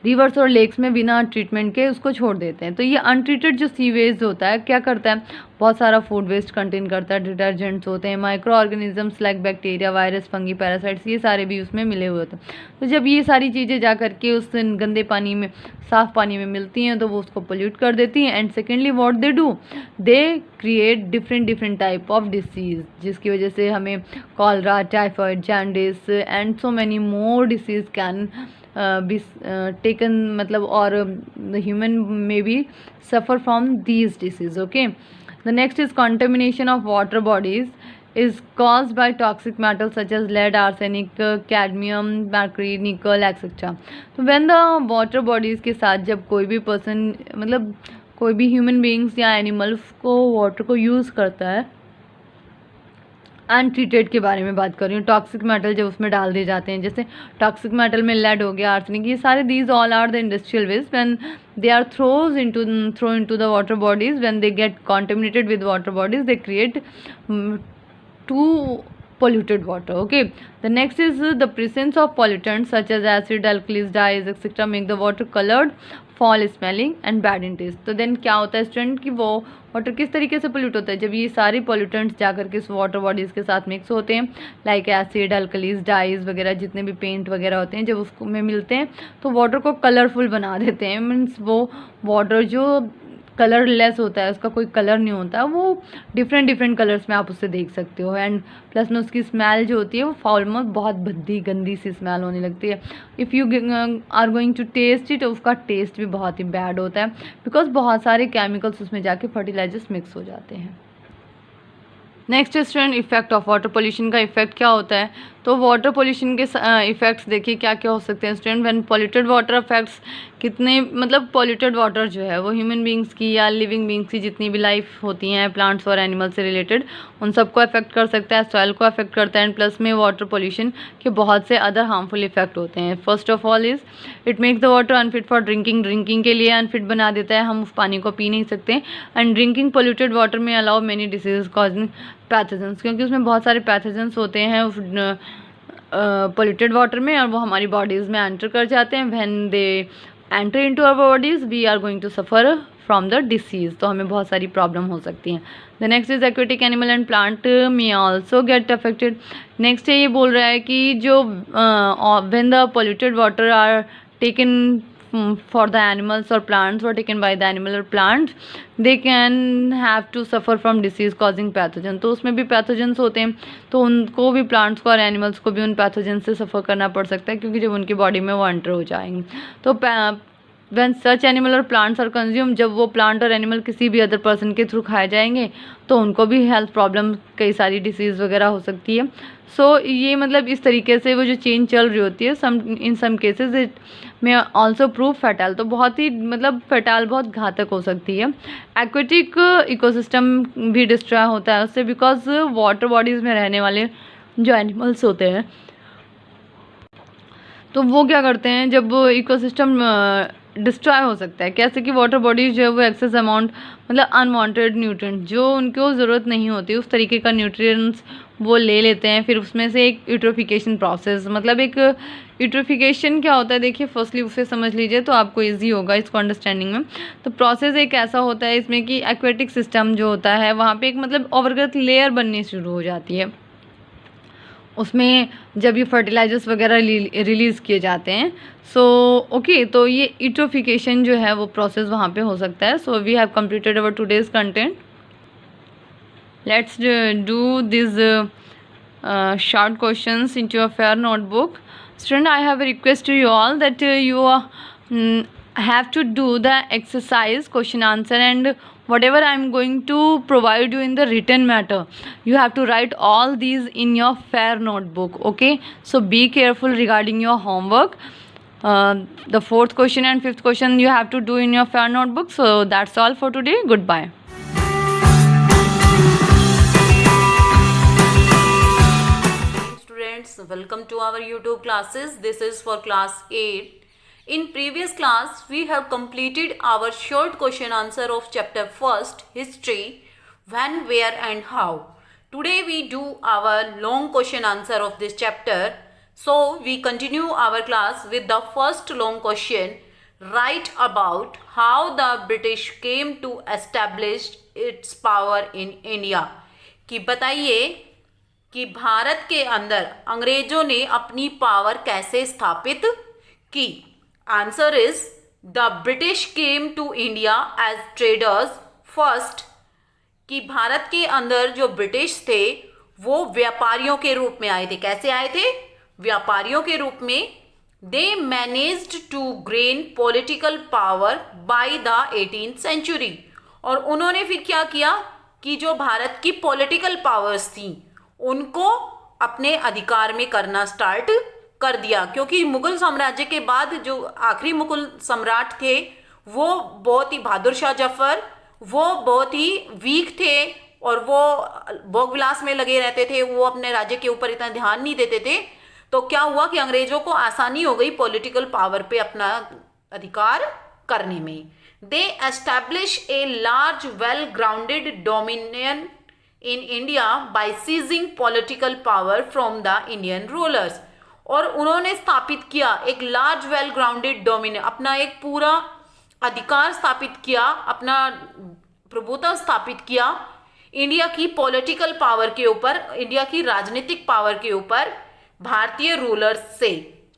S3: रिवर्स और लेक्स में बिना ट्रीटमेंट के उसको छोड़ देते हैं। तो ये अनट्रीटेड जो सी वेस्ट होता है क्या करता है, बहुत सारा फूड वेस्ट कंटेन करता है, डिटर्जेंट्स होते हैं, micro organisms like bacteria, virus, fungi, parasites, ये सारे भी उसमें मिले हुए होते हैं। तो जब ये सारी चीज़ें जा करके उस गंदे पानी में, साफ़ पानी में मिलती हैं तो वो उसको पोल्यूट कर देती हैं। And secondly what they do, they create different type of disease, जिसकी वजह से हमें cholera, typhoid, jaundice and so many more disease can be taken मतलब, or the human may be suffer from these disease. Okay, the next is contamination of water bodies is caused by toxic metals such as lead, arsenic, cadmium, mercury, nickel, etc. तो when the water bodies के साथ जब कोई भी person मतलब कोई भी human beings या animals को water को use करता है, अनट्रीटेड के बारे में बात कर रही हूँ, टॉक्सिक मेटल जब उसमें डाल दिए जाते हैं, जैसे टॉक्सिक मेटल में लेड हो गया, आर्सेनिक, ये सारे these all are the industrial waste when they are throw into the water bodies, when they get contaminated with water bodies they create to polluted water. Okay, the next is the presence of pollutants such as acid, alkalis, dyes, etc. make the water colored, foul, smelling and bad in taste. तो then क्या होता है student कि वो water किस तरीके से pollute होता है, जब ये सारे पोल्यूटेंट्स जाकर के इस वाटर बॉडीज़ के साथ मिक्स होते हैं, लाइक एसिड, अल्कलीज, डाइज वगैरह, जितने भी पेंट वगैरह होते हैं, जब उसको में मिलते हैं तो वाटर को कलरफुल बना देते हैं। मीन्स वो वाटर जो कलरलेस होता है, उसका कोई कलर नहीं होता, वो डिफरेंट कलर्स में आप उससे देख सकते हो। एंड प्लस में उसकी स्मेल जो होती है वो फाउल में बहुत भद्दी गंदी सी स्मेल होने लगती है। If you are going to taste it, उसका टेस्ट भी बहुत ही बैड होता है, बिकॉज बहुत सारे केमिकल्स उसमें जाके फर्टिलाइजर्स मिक्स हो जाते हैं। Next student, effect of water pollution का इफेक्ट क्या होता है। तो वाटर पोल्यूशन के इफेक्ट्स देखिए क्या क्या हो सकते हैं student. When polluted water affects, कितने मतलब पॉल्यूटेड वाटर जो है वो ह्यूमन बींग्स की या लिविंग बींग्स की जितनी भी लाइफ होती हैं, प्लांट्स और एनिमल से रिलेटेड, उन सबको अफेक्ट कर सकता है, सॉइल को अफेक्ट करता है। एंड प्लस में वाटर पोल्यूशन के बहुत से अदर हार्मफुल इफेक्ट होते हैं। First of all is it makes the water unfit for drinking के लिए अनफिट बना देता है, हम उस पानी को पी नहीं सकते। एंड ड्रिंकिंग पॉल्यूटेड वाटर में allow many disease causing pathogens, क्योंकि उसमें बहुत सारे पैथोजेंस होते हैं उस पोल्यूटेड वाटर में और वो हमारी बॉडीज़ में एंटर कर जाते हैं। When they enter into our bodies we are going to suffer from the disease, तो हमें बहुत सारी प्रॉब्लम हो सकती हैं। The next is aquatic animal and plant may also get affected. Next ये बोल रहा है कि जो when the polluted water are taken for the animals or plants or taken by the animal or plants, they can have to suffer from disease causing pathogen। तो उसमें भी pathogens होते हैं, तो उनको भी, प्लांट्स को और एनिमल्स को भी उन पैथोजेंस से सफ़र करना पड़ सकता है, क्योंकि जब उनकी बॉडी में वो एंटर हो जाएंगे तो when such animal और plants are consumed, जब वो प्लांट और एनिमल किसी भी अदर पर्सन के थ्रू खाए जाएंगे तो उनको भी हेल्थ प्रॉब्लम, कई सारी डिसीज़ वगैरह हो सकती है। सो ये मतलब इस तरीके से वो जो चेन चल रही होती है, इन सम केसेस इट में ऑल्सो प्रूव फैटल, तो बहुत ही मतलब फैटल, बहुत घातक हो सकती है। एक्वेटिक इकोसिस्टम भी डिस्ट्रॉय होता है उससे, बिकॉज वाटर बॉडीज़ में रहने वाले जो एनिमल्स होते हैं तो वो क्या करते हैं जब इकोसिस्टम डिस्ट्रॉय हो सकता है, कैसे कि वाटर बॉडीज जो है वो एक्सेस अमाउंट मतलब अनवांटेड न्यूट्रिएंट जो उनको ज़रूरत नहीं होती उस तरीके का न्यूट्रिएंट्स वो ले लेते हैं, फिर उसमें से एक यूट्रोफिकेशन प्रोसेस, मतलब एक यूट्रोफिकेशन क्या होता है देखिए फर्स्टली उसे समझ लीजिए तो आपको इजी होगा इसको अंडरस्टैंडिंग में। तो प्रोसेस एक ऐसा होता है इसमें कि एक्वेटिक सिस्टम जो होता है वहाँ पे एक मतलब ओवरग्रोथ लेयर बननी शुरू हो जाती है, उसमें जब ये फर्टिलाइजर्स वगैरह रिलीज़ किए जाते हैं। सो ओके, तो ये यूट्रोफिकेशन जो है वो प्रोसेस वहाँ पे हो सकता है। So we have completed our today's content. Let's do this short questions into a fair notebook. Student, I have a request to you all that you have to do the exercise question answer and whatever I am going to provide you in the written matter, you have to write all these in your fair notebook. Okay, so be careful regarding your homework. The fourth question and fifth question you have to do in your fair notebook. So that's all for today. Goodbye.
S4: Welcome to our YouTube classes. This is for class 8. In previous class we have completed our short question answer of chapter 1st history, when, where and how. Today we do our long question answer of this chapter. So we continue our class with the first long question. Write about how the British came to establish its power in India. कि बताइए कि भारत के अंदर अंग्रेजों ने अपनी power कैसे स्थापित की। Answer is the British came to India as traders first, कि भारत के अंदर जो ब्रिटिश थे वो व्यापारियों के रूप में आए थे। कैसे आए थे? व्यापारियों के रूप में। They managed to gain political power by the 18th century. और उन्होंने फिर क्या किया कि जो भारत की पॉलिटिकल पावर्स थी उनको अपने अधिकार में करना स्टार्ट कर दिया, क्योंकि मुगल साम्राज्य के बाद जो आखिरी मुगल सम्राट थे वो बहुत ही बहादुर शाह जफर, वो बहुत ही वीक थे और वो भोगविलास में लगे रहते थे, वो अपने राज्य के ऊपर इतना ध्यान नहीं देते थे। तो क्या हुआ कि अंग्रेजों को आसानी हो गई पॉलिटिकल पावर पे अपना अधिकार करने में। They establish a large well grounded dominion in India by seizing political power from the Indian rulers। और उन्होंने स्थापित किया एक लार्ज वेल ग्राउंडेड डोमिनियन, अपना एक पूरा अधिकार स्थापित किया, अपना प्रभुत्व स्थापित किया इंडिया की पॉलिटिकल पावर के ऊपर, इंडिया की राजनीतिक पावर के ऊपर भारतीय रूलर्स से।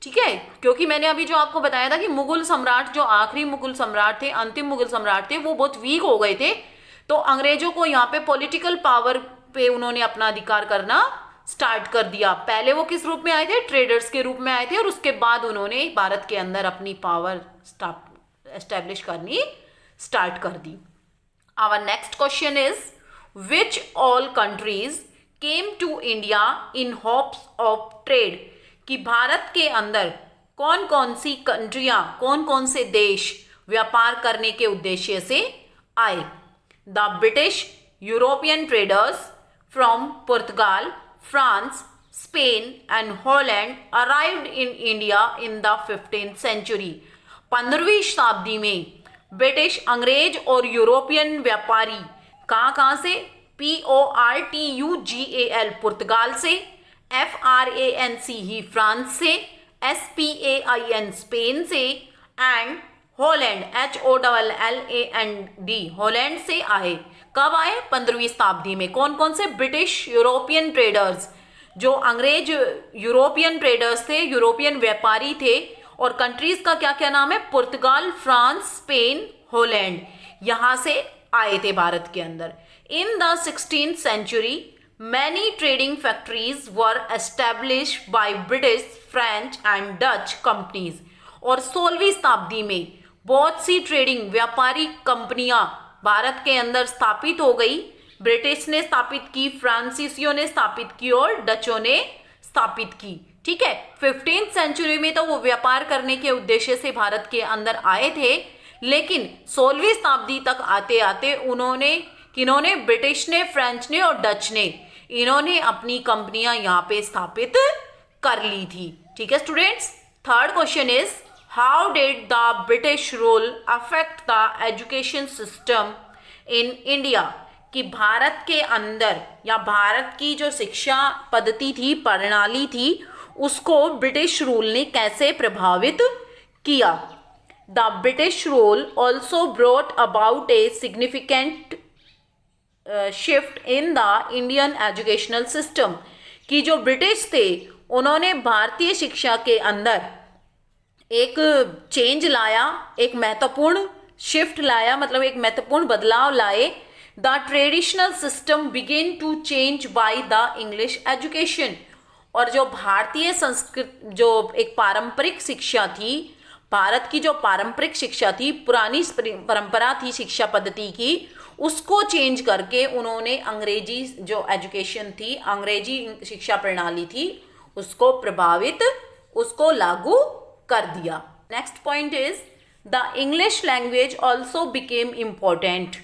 S4: ठीक है, क्योंकि मैंने अभी जो आपको बताया था कि मुगल सम्राट जो आखिरी मुगल सम्राट थे, अंतिम मुगल सम्राट थे, वो बहुत वीक हो गए थे। तो अंग्रेजों को यहाँ पे पॉलिटिकल पावर पे उन्होंने अपना अधिकार करना स्टार्ट कर दिया। पहले वो किस रूप में आए थे? ट्रेडर्स के रूप में आए थे, और उसके बाद उन्होंने भारत के अंदर अपनी पावर एस्टैब्लिश करनी स्टार्ट कर दी। Our next question is which all countries came to India in hopes of trade, कि भारत के अंदर कौन कौन सी कंट्रियां, कौन कौन से देश व्यापार करने के उद्देश्य से आए। The British European traders from Portugal, France, Spain and Holland arrived in India in the 15th century। 15वीं शताब्दी में ब्रिटिश, अंग्रेज और यूरोपियन व्यापारी कहाँ से? PORTUGAL पुर्तगाल से, FRANCE फ्रांस से, SPAIN स्पेन से एंड हॉलैंड HOLLAND हॉलैंड से आए। कब आए? 15वीं शताब्दी में। कौन कौन से? ब्रिटिश यूरोपियन ट्रेडर्स, जो अंग्रेज यूरोपियन ट्रेडर्स थे, यूरोपियन व्यापारी थे। और कंट्रीज का क्या क्या नाम है? पुर्तगाल, फ्रांस, स्पेन, हॉलैंड, यहाँ से आए थे भारत के अंदर। In the 16th century many trading factories were established by British, French and Dutch companies. और 16वीं शताब्दी में बहुत सी ट्रेडिंग व्यापारिक कंपनियां भारत के अंदर स्थापित हो गई। ब्रिटिश ने स्थापित की, फ्रांसीसियों ने स्थापित की और डचों ने स्थापित की। ठीक है, 15th सेंचुरी में तो वो व्यापार करने के उद्देश्य से भारत के अंदर आए थे, लेकिन 16वीं शताब्दी तक आते आते उन्होंने, किन्होंने? ब्रिटिश ने, फ्रेंच ने और डच ने, इन्होंने अपनी कंपनियां यहाँ पे स्थापित कर ली थी। ठीक है students, Third question is, how did the British rule affect the education system in India? कि भारत के अंदर या भारत की जो शिक्षा पद्धति थी, प्रणाली थी, उसको ब्रिटिश रूल ने कैसे प्रभावित किया? The British rule also brought about a significant shift in the Indian educational system. कि जो ब्रिटिश थे उन्होंने भारतीय शिक्षा के अंदर एक चेंज लाया, एक महत्वपूर्ण शिफ्ट लाया, मतलब एक महत्वपूर्ण बदलाव लाए. The traditional system begin to change by the English education. और जो भारतीय संस्कृत, जो एक पारंपरिक शिक्षा थी, भारत की जो पारंपरिक शिक्षा थी, पुरानी परंपरा थी शिक्षा पद्धति की, उसको चेंज करके उन्होंने अंग्रेजी जो एजुकेशन थी, अंग्रेजी शिक्षा प्रणाली थी, उसको प्रभावित, उसको लागू कर दिया. Next point is the English language also became important.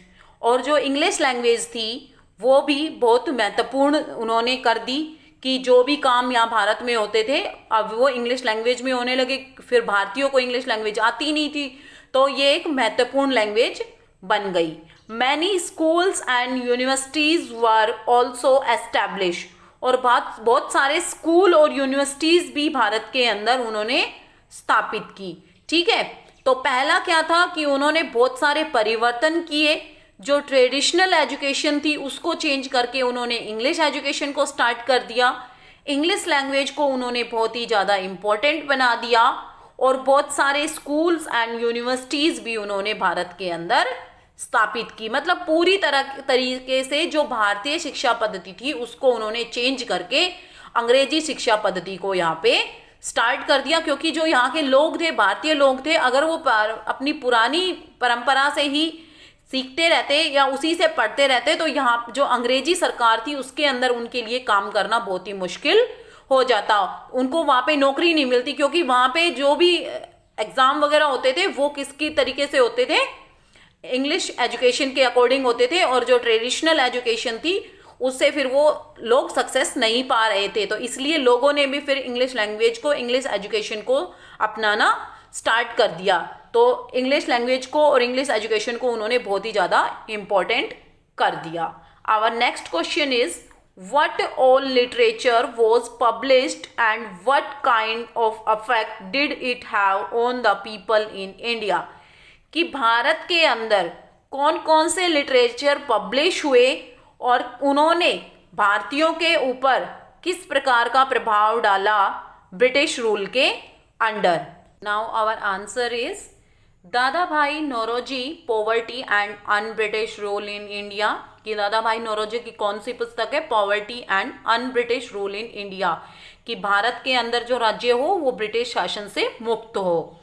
S4: और जो इंग्लिश लैंग्वेज थी वो भी बहुत महत्वपूर्ण उन्होंने कर दी कि जो भी काम यहाँ भारत में होते थे अब वो इंग्लिश लैंग्वेज में होने लगे. फिर भारतीयों को इंग्लिश लैंग्वेज आती नहीं थी, तो ये एक महत्वपूर्ण लैंग्वेज बन गई. Many schools and universities were also establish. और बहुत सारे स्कूल और यूनिवर्सिटीज भी भारत के अंदर उन्होंने स्थापित की. ठीक है, तो पहला क्या था कि उन्होंने बहुत सारे परिवर्तन किए. जो ट्रेडिशनल एजुकेशन थी उसको चेंज करके उन्होंने इंग्लिश एजुकेशन को स्टार्ट कर दिया. इंग्लिश लैंग्वेज को उन्होंने बहुत ही ज़्यादा इम्पोर्टेंट बना दिया और बहुत सारे स्कूल्स एंड यूनिवर्सिटीज़ भी उन्होंने भारत के अंदर स्थापित की. मतलब पूरी तरीके से जो भारतीय शिक्षा पद्धति थी उसको उन्होंने चेंज करके अंग्रेजी शिक्षा पद्धति को यहाँ पे स्टार्ट कर दिया. क्योंकि जो यहाँ के लोग थे, भारतीय लोग थे, अगर वो अपनी पुरानी परंपरा से ही सीखते रहते या उसी से पढ़ते रहते तो यहाँ जो अंग्रेजी सरकार थी उसके अंदर उनके लिए काम करना बहुत ही मुश्किल हो जाता. उनको वहाँ पे नौकरी नहीं मिलती, क्योंकि वहाँ पे जो भी एग्ज़ाम वगैरह होते थे वो किसकी तरीके से होते थे, इंग्लिश एजुकेशन के अकॉर्डिंग होते थे. और जो ट्रेडिशनल एजुकेशन थी उससे फिर वो लोग सक्सेस नहीं पा रहे थे. तो इसलिए लोगों ने भी फिर इंग्लिश लैंग्वेज को, इंग्लिश एजुकेशन को अपनाना स्टार्ट कर दिया. तो इंग्लिश लैंग्वेज को और इंग्लिश एजुकेशन को उन्होंने बहुत ही ज़्यादा इम्पोर्टेंट कर दिया. Our next question is, what all literature was published and what kind of affect did it have on the people in India. कि भारत के अंदर कौन कौन से लिटरेचर पब्लिश हुए और उन्होंने भारतीयों के ऊपर किस प्रकार का प्रभाव डाला ब्रिटिश रूल के under. Now our answer is Dadabhai Naoroji, poverty and un British rule in India. कि दादा भाई नौरोजी की कौन सी पुस्तक है? Poverty and un British rule in India. कि भारत के अंदर जो राज्य हो वो ब्रिटिश शासन से मुक्त हो,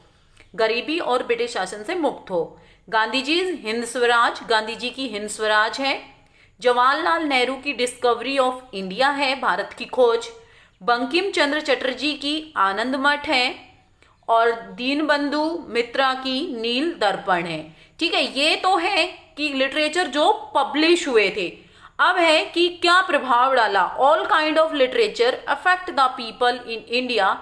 S4: गरीबी और ब्रिटिश शासन से मुक्त हो. गांधी जी हिंद स्वराज, गांधी जी की हिंद स्वराज है. जवाहरलाल नेहरू की डिस्कवरी ऑफ इंडिया है, भारत की खोज. बंकिम चंद्र चटर्जी की आनंद मठ है और दीनबंधु मित्रा की नील दर्पण है. ठीक है, ये तो है कि लिटरेचर जो पब्लिश हुए थे. अब है कि क्या प्रभाव डाला. All kind of literature affect the people in India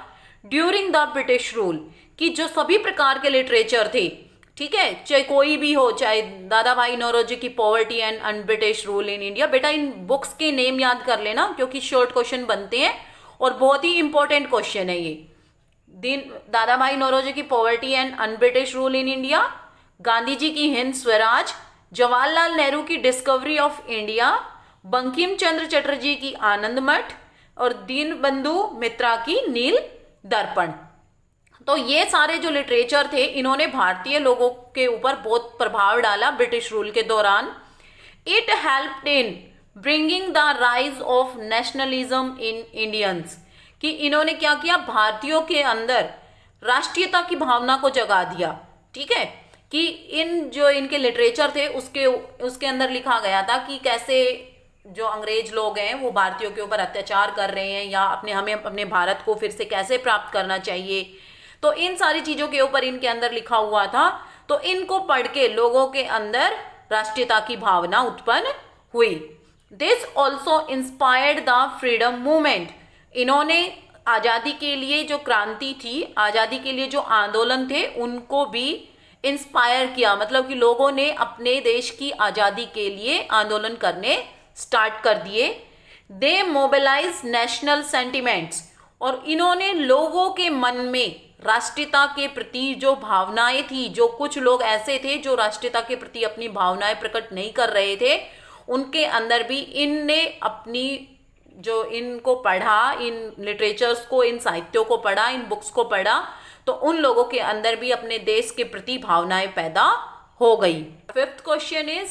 S4: during the British rule. कि जो सभी प्रकार के लिटरेचर थे, ठीक है, चाहे कोई भी हो, चाहे दादा भाई नौरोजी की poverty and un British rule in India. बेटा इन बुक्स के नेम याद कर लेना क्योंकि शॉर्ट क्वेश्चन बनते हैं और बहुत ही इंपॉर्टेंट क्वेश्चन है ये. दादा भाई नौरोजी की poverty and un British rule in India, Gandhi ji की हिंद स्वराज, जवाहरलाल नेहरू की discovery of India, Bankim Chandra Chatterjee की आनंद मठ और दीनबंधु मित्रा की नील दर्पण. तो ये सारे जो लिटरेचर थे इन्होंने भारतीय लोगों के ऊपर बहुत प्रभाव डाला ब्रिटिश रूल के दौरान. It helped in bringing the rise of nationalism in Indians. कि इन्होंने क्या किया, भारतीयों के अंदर राष्ट्रीयता की भावना को जगा दिया. ठीक है, कि इन जो इनके लिटरेचर थे उसके अंदर लिखा गया था कि कैसे जो अंग्रेज लोग हैं वो भारतीयों के ऊपर अत्याचार कर रहे हैं या हमें अपने भारत को फिर से कैसे प्राप्त करना चाहिए. तो इन सारी चीज़ों के ऊपर इनके अंदर लिखा हुआ था. तो इनको पढ़ के लोगों के अंदर राष्ट्रीयता की भावना उत्पन्न हुई. This also inspired the freedom movement. इन्होंने आज़ादी के लिए जो क्रांति थी, आज़ादी के लिए जो आंदोलन थे, उनको भी इंस्पायर किया। मतलब कि लोगों ने अपने देश की आज़ादी के लिए आंदोलन करने स्टार्ट कर दिए। दे मोबिलाइज नेशनल सेंटिमेंट्स, और इन्होंने लोगों के मन में राष्ट्रीयता के प्रति जो भावनाएं थी, जो कुछ लोग ऐसे थे जो राष्ट्रीयता के प्रति अपनी भावनाएं प्रकट नहीं कर रहे थे, उनके अंदर भी इनने अपनी जो इनको पढ़ा, इन लिटरेचर्स को, इन साहित्यों को पढ़ा, इन बुक्स को पढ़ा, तो उन लोगों के अंदर भी अपने देश के प्रति भावनाएं पैदा हो गई। Fifth question is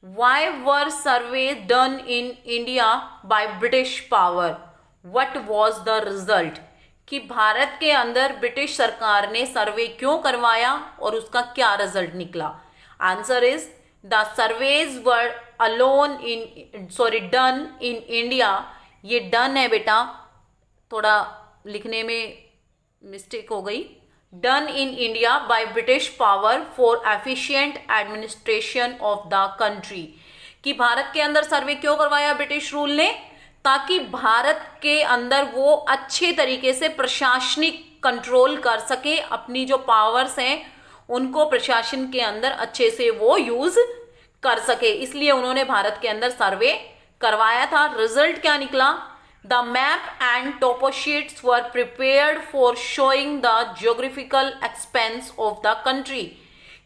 S4: why were survey done in India by British power, what was the result, कि भारत के अंदर ब्रिटिश सरकार ने सर्वे क्यों करवाया और उसका क्या रिजल्ट निकला। Answer is the surveys were alone in done in India. ये डन है बेटा, थोड़ा लिखने में मिस्टेक हो गई। Done in India by British power for efficient administration of the country, कि भारत के अंदर सर्वे क्यों करवाया ब्रिटिश रूल ने, ताकि भारत के अंदर वो अच्छे तरीके से प्रशासनिक कंट्रोल कर सके, अपनी जो पावर्स हैं उनको प्रशासन के अंदर अच्छे से वो यूज कर सके, इसलिए उन्होंने भारत के अंदर सर्वे करवाया था। रिजल्ट क्या निकला? The map and toposheets were prepared for showing the geographical expense of the country,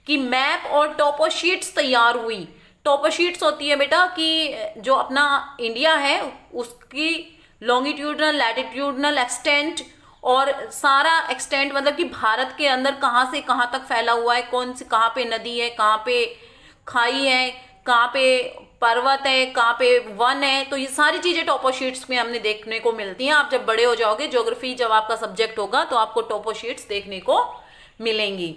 S4: कि मैप और टोपोशीट्स तैयार हुई। टोपोशीट्स होती है बेटा कि जो अपना इंडिया है उसकी लॉन्गिट्यूडनल, लैटिट्यूडनल एक्सटेंट और सारा एक्सटेंट, मतलब कि भारत के अंदर कहाँ से कहाँ तक फैला हुआ है, कौन सी कहाँ पे नदी है, कहाँ पे खाई है, कहाँ पे पर्वत है, कहाँ पे वन है, तो ये सारी चीज़ें टोपोशीट्स में हमने देखने को मिलती हैं। आप जब बड़े हो जाओगे, ज्योग्राफी जब आपका सब्जेक्ट होगा, तो आपको टोपोशीट्स देखने को मिलेंगी।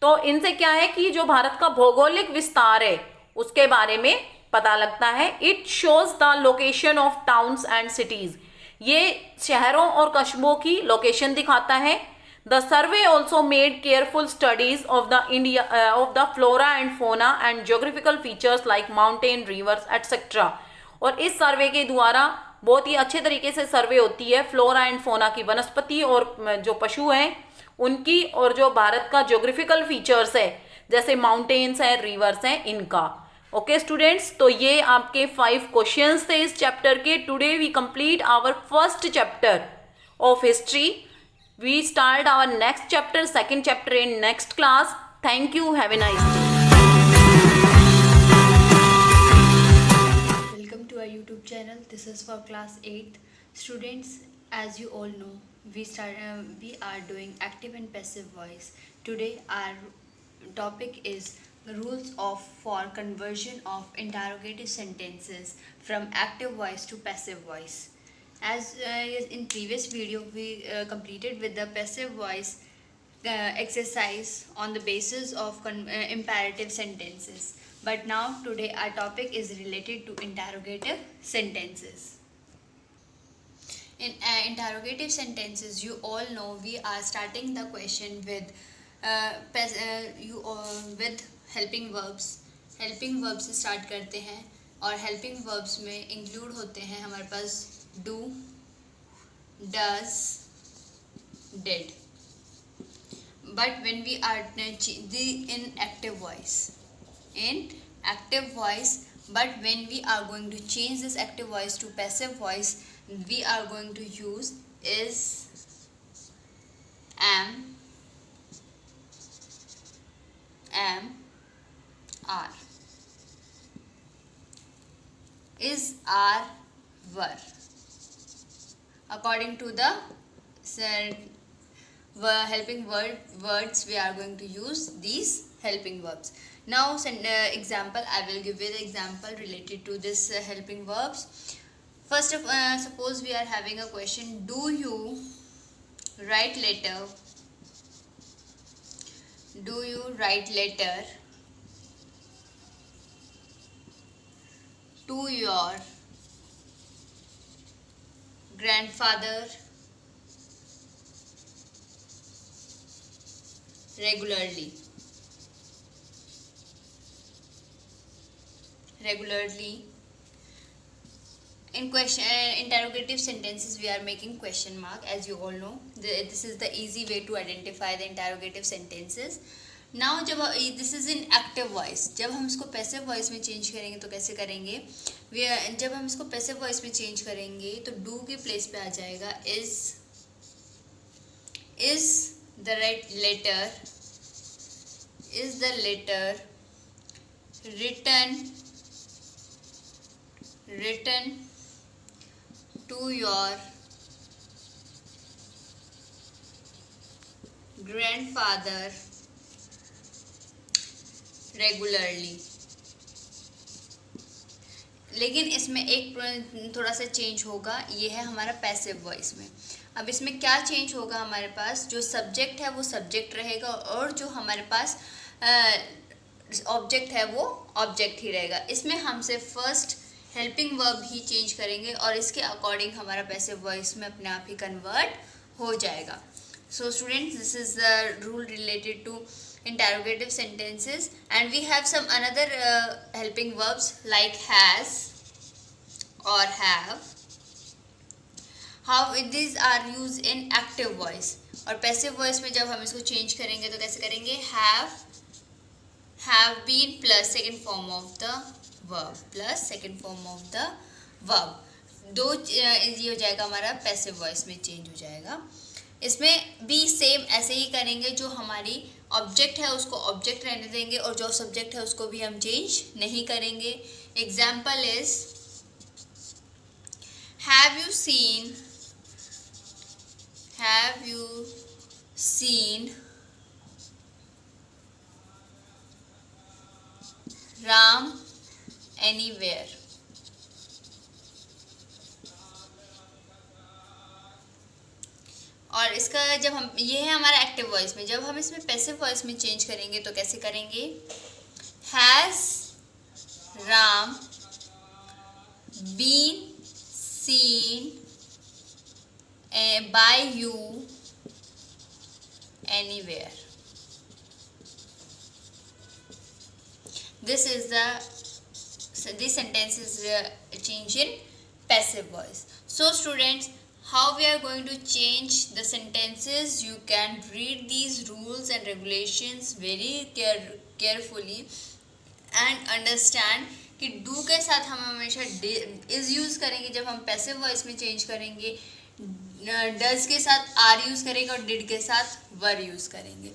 S4: तो इनसे क्या है कि जो भारत का भौगोलिक विस्तार है उसके बारे में पता लगता है। It shows the location of towns and cities, ये शहरों और कस्बों की लोकेशन दिखाता है। The survey also made careful studies of the India of the flora and fauna and geographical features like mountain, reverse etcetera. और इस सर्वे के द्वारा बहुत ही अच्छे तरीके से सर्वे होती है फ्लोरा एंड फोना की, वनस्पति और जो पशु हैं उनकी, और जो भारत का जियोग्राफिकल फीचर्स है जैसे माउंटेन्स हैं, रिवर्स हैं, इनका। ओके स्टूडेंट्स, तो ये आपके 5 क्वेश्चंस थे इस चैप्टर के। Today we complete our first chapter of history. We start our next chapter, second chapter in next class. Thank you, have a nice day.
S5: Welcome to our YouTube channel. This is for class 8 students. As you all know, we are doing active and passive voice. Today our topic is rules for conversion of interrogative sentences from active voice to passive voice. As in previous video we completed with the passive voice exercise on the basis of imperative sentences, but now today our topic is related to interrogative sentences. In interrogative sentences, you all know we are starting the question with with helping verbs. helping verbs से start करते हैं, और helping verbs में include होते हैं हमारे पास do, does, did. But when we are in active voice, but when we are going to change this active voice to passive voice, we are going to use is, am, are. Is, are, were. According to the helping words, we are going to use these helping verbs. Now example, I will give you the example related to this helping verbs. First of suppose we are having a question, do you write letter to your grandfather regularly? in question interrogative sentences we are making question mark, as you all know. This is the easy way to identify the interrogative sentences. Now जब this is in active voice, जब हम इसको passive voice में change करेंगे तो कैसे करेंगे? जब हम इसको passive voice में change करेंगे तो do के place पे आ जाएगा is the letter written to your grandfather regularly. लेकिन इसमें एक थोड़ा सा चेंज होगा, ये है हमारा पैसिव वॉइस में. अब इसमें क्या चेंज होगा, हमारे पास जो सब्जेक्ट है वो सब्जेक्ट रहेगा और जो हमारे पास ऑब्जेक्ट है वो ऑब्जेक्ट ही रहेगा. इसमें हम सिर्फ फर्स्ट हेल्पिंग वर्ब ही चेंज करेंगे और इसके अकॉर्डिंग हमारा पैसिव वॉइस में अपने आप ही कन्वर्ट हो जाएगा. So students, this is the rule related to interrogative sentences, and we have some another helping verbs like has or have. How these are used in active voice. और passive voice में जब हम इसको change करेंगे तो कैसे करेंगे? have been plus second form of the verb दो ये हो जाएगा, हमारा passive voice में change हो जाएगा. इसमें भी सेम ऐसे ही करेंगे, जो हमारी ऑब्जेक्ट है उसको ऑब्जेक्ट रहने देंगे और जो सब्जेक्ट है उसको भी हम चेंज नहीं करेंगे. Example is have you seen Ram anywhere. और इसका जब हम ये है हमारा एक्टिव वॉइस में, जब हम इसमें पैसिव वॉइस में चेंज करेंगे तो कैसे करेंगे? Has Ram been seen by you anywhere. This sentence is change in passive voice. So students, how we are going to change the sentences, you can read these rules and regulations very carefully and understand कि do के साथ हम हमेशा is use करेंगे जब हम passive voice में change करेंगे, does के साथ are यूज़ करेंगे और did के साथ were यूज़ करेंगे.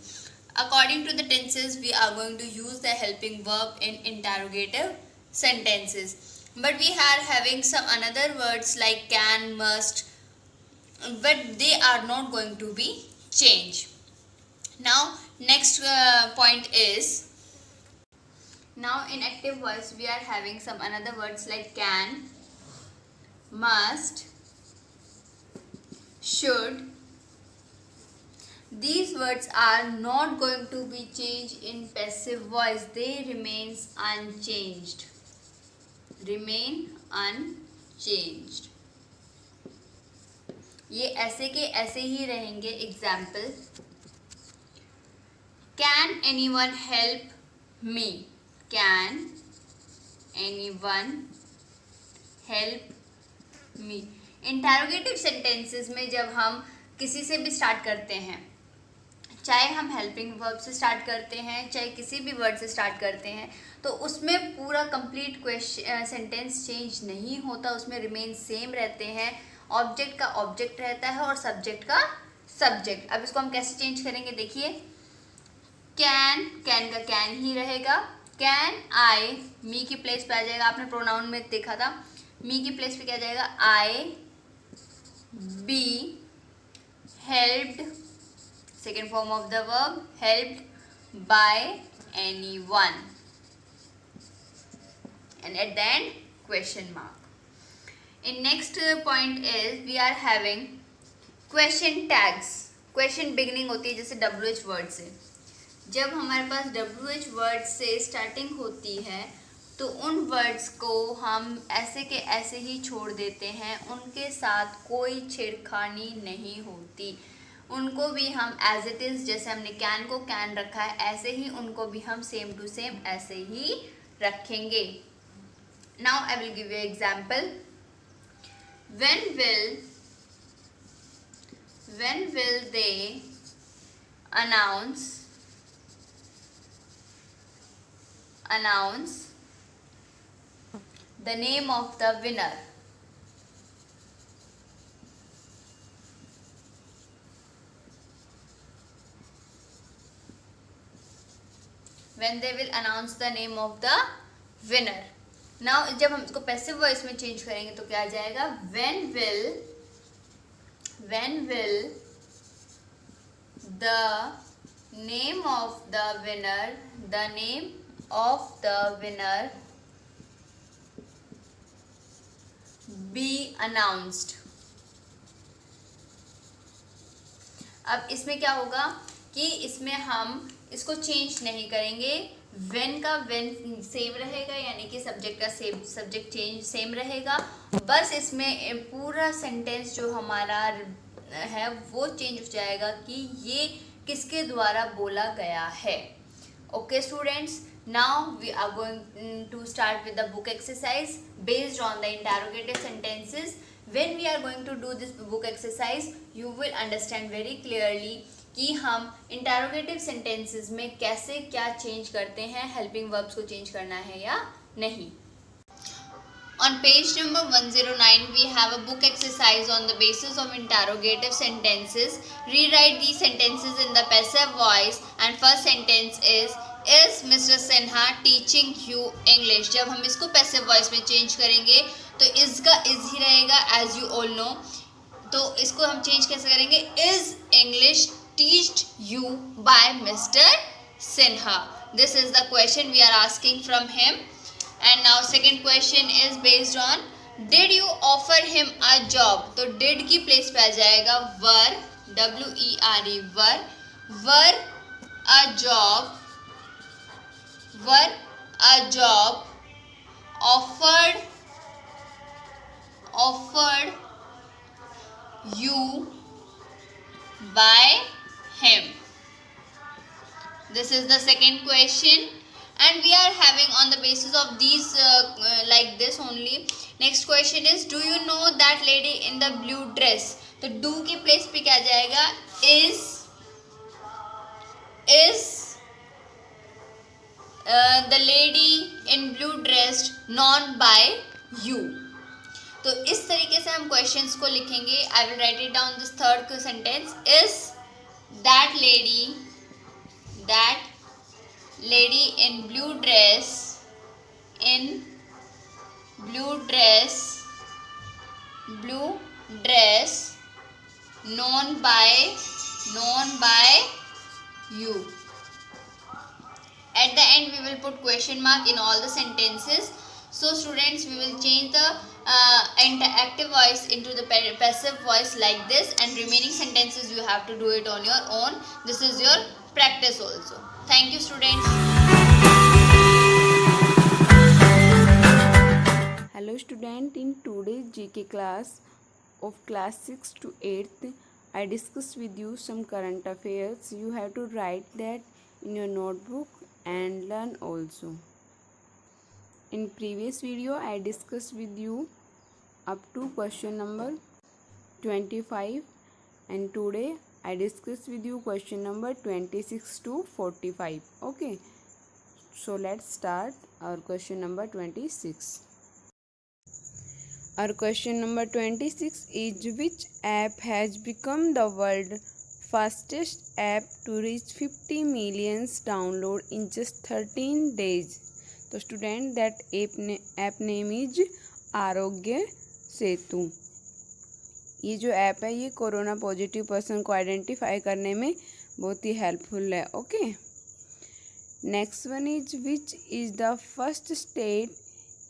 S5: According to the tenses, we are going to use the helping verb in interrogative sentences. But we are having some another words like can, must, but they are not going to be changed. Now next point is, now in active voice we are having some another words like can, must, should. These words are not going to be changed in passive voice, they remain unchanged. ये ऐसे के ऐसे ही रहेंगे. Example, can anyone help me? Can anyone help me. Interrogative sentences में जब हम किसी से भी स्टार्ट करते हैं, चाहे हम हेल्पिंग वर्ब से स्टार्ट करते हैं चाहे किसी भी वर्ड से स्टार्ट करते हैं, तो उसमें पूरा कंप्लीट सेंटेंस चेंज नहीं होता, उसमें रिमेन सेम रहते हैं. ऑब्जेक्ट का ऑब्जेक्ट रहता है और सब्जेक्ट का सब्जेक्ट. अब इसको हम कैसे चेंज करेंगे, देखिए. कैन का कैन ही रहेगा. कैन आई, मी की प्लेस पे आ जाएगा. आपने प्रोनाउन में देखा था, मी की प्लेस पे क्या जाएगा? I be helped, second form of the verb, helped by anyone, and at the end question mark. In next point is we are having question tags. Question beginning होती है जैसे WH word से. जब हमारे पास WH word से starting होती है तो उन वर्ड्स को हम ऐसे के ऐसे ही छोड़ देते हैं, उनके साथ कोई छेड़खानी नहीं होती. उनको भी हम एज इट इज़, जैसे हमने कैन को कैन रखा है ऐसे ही उनको भी हम सेम टू सेम ऐसे ही रखेंगे. Now I will give you example. when will they announce the name of the winner? When they will announce the name of the winner. Now जब हम इसको पैसिव वॉइस में चेंज करेंगे तो क्या आ जाएगा? When will the name of the winner be announced? अब इसमें क्या होगा कि इसमें हम इसको चेंज नहीं करेंगे. वेन का वेन सेम रहेगा, यानी कि सब्जेक्ट का सब्जेक्ट चेंज सेम रहेगा. बस इसमें पूरा सेंटेंस जो हमारा है वो चेंज हो जाएगा कि ये किसके द्वारा बोला गया है. Okay students, now we are going to start with the book exercise based on the interrogative sentences. When we are going to do this book exercise, you will understand very clearly कि हम interrogative sentences में कैसे क्या change करते हैं, helping verbs को change करना है या नहीं. On page number 109, we have a book exercise on the basis of interrogative sentences. Rewrite these sentences in the passive voice, and first sentence is Mr. Sinha teaching you English. जब हम इसको passive voice में change करेंगे तो इसका is ही रहेगा, as you all know. तो इसको हम change कैसे करेंगे? Is English taught you by Mr. Sinha? This is the question we are asking from him. And now second question is based on did you offer him a job? तो did की place पे आ जाएगा were, W-E-R-E, were a job offered you by him. This is the second question, and we are having on the basis of these like this only. Next question is do you know that lady in the blue dress? तो do की place पे क्या जाएगा? is the lady in blue dress known by you? तो इस तरीके से हम questions को लिखेंगे. I will write it down this third sentence. Is that lady in blue dress known by you? At the end we will put question mark in all the sentences. So students, we will change the interactive voice into the passive voice like this, and remaining sentences you have to do it on your own. This is your practice also. Thank you students.
S6: Hello student, in today's GK class of class 6 to 8th, I discussed with you some current affairs. You have to write that in your notebook and learn also. In previous video, I discussed with you up to question number 25, and today I discussed with you question number 26 to 45. Okay, so let's start our question number 26. Our question number 26 is which app has become the world's fastest app to reach 50 million download in just 13 days? तो student that app name is Aarogya Setu. ये जो app है ये corona positive person को identify करने में बहुत ही हेल्पफुल है. Okay, next one is which is the first state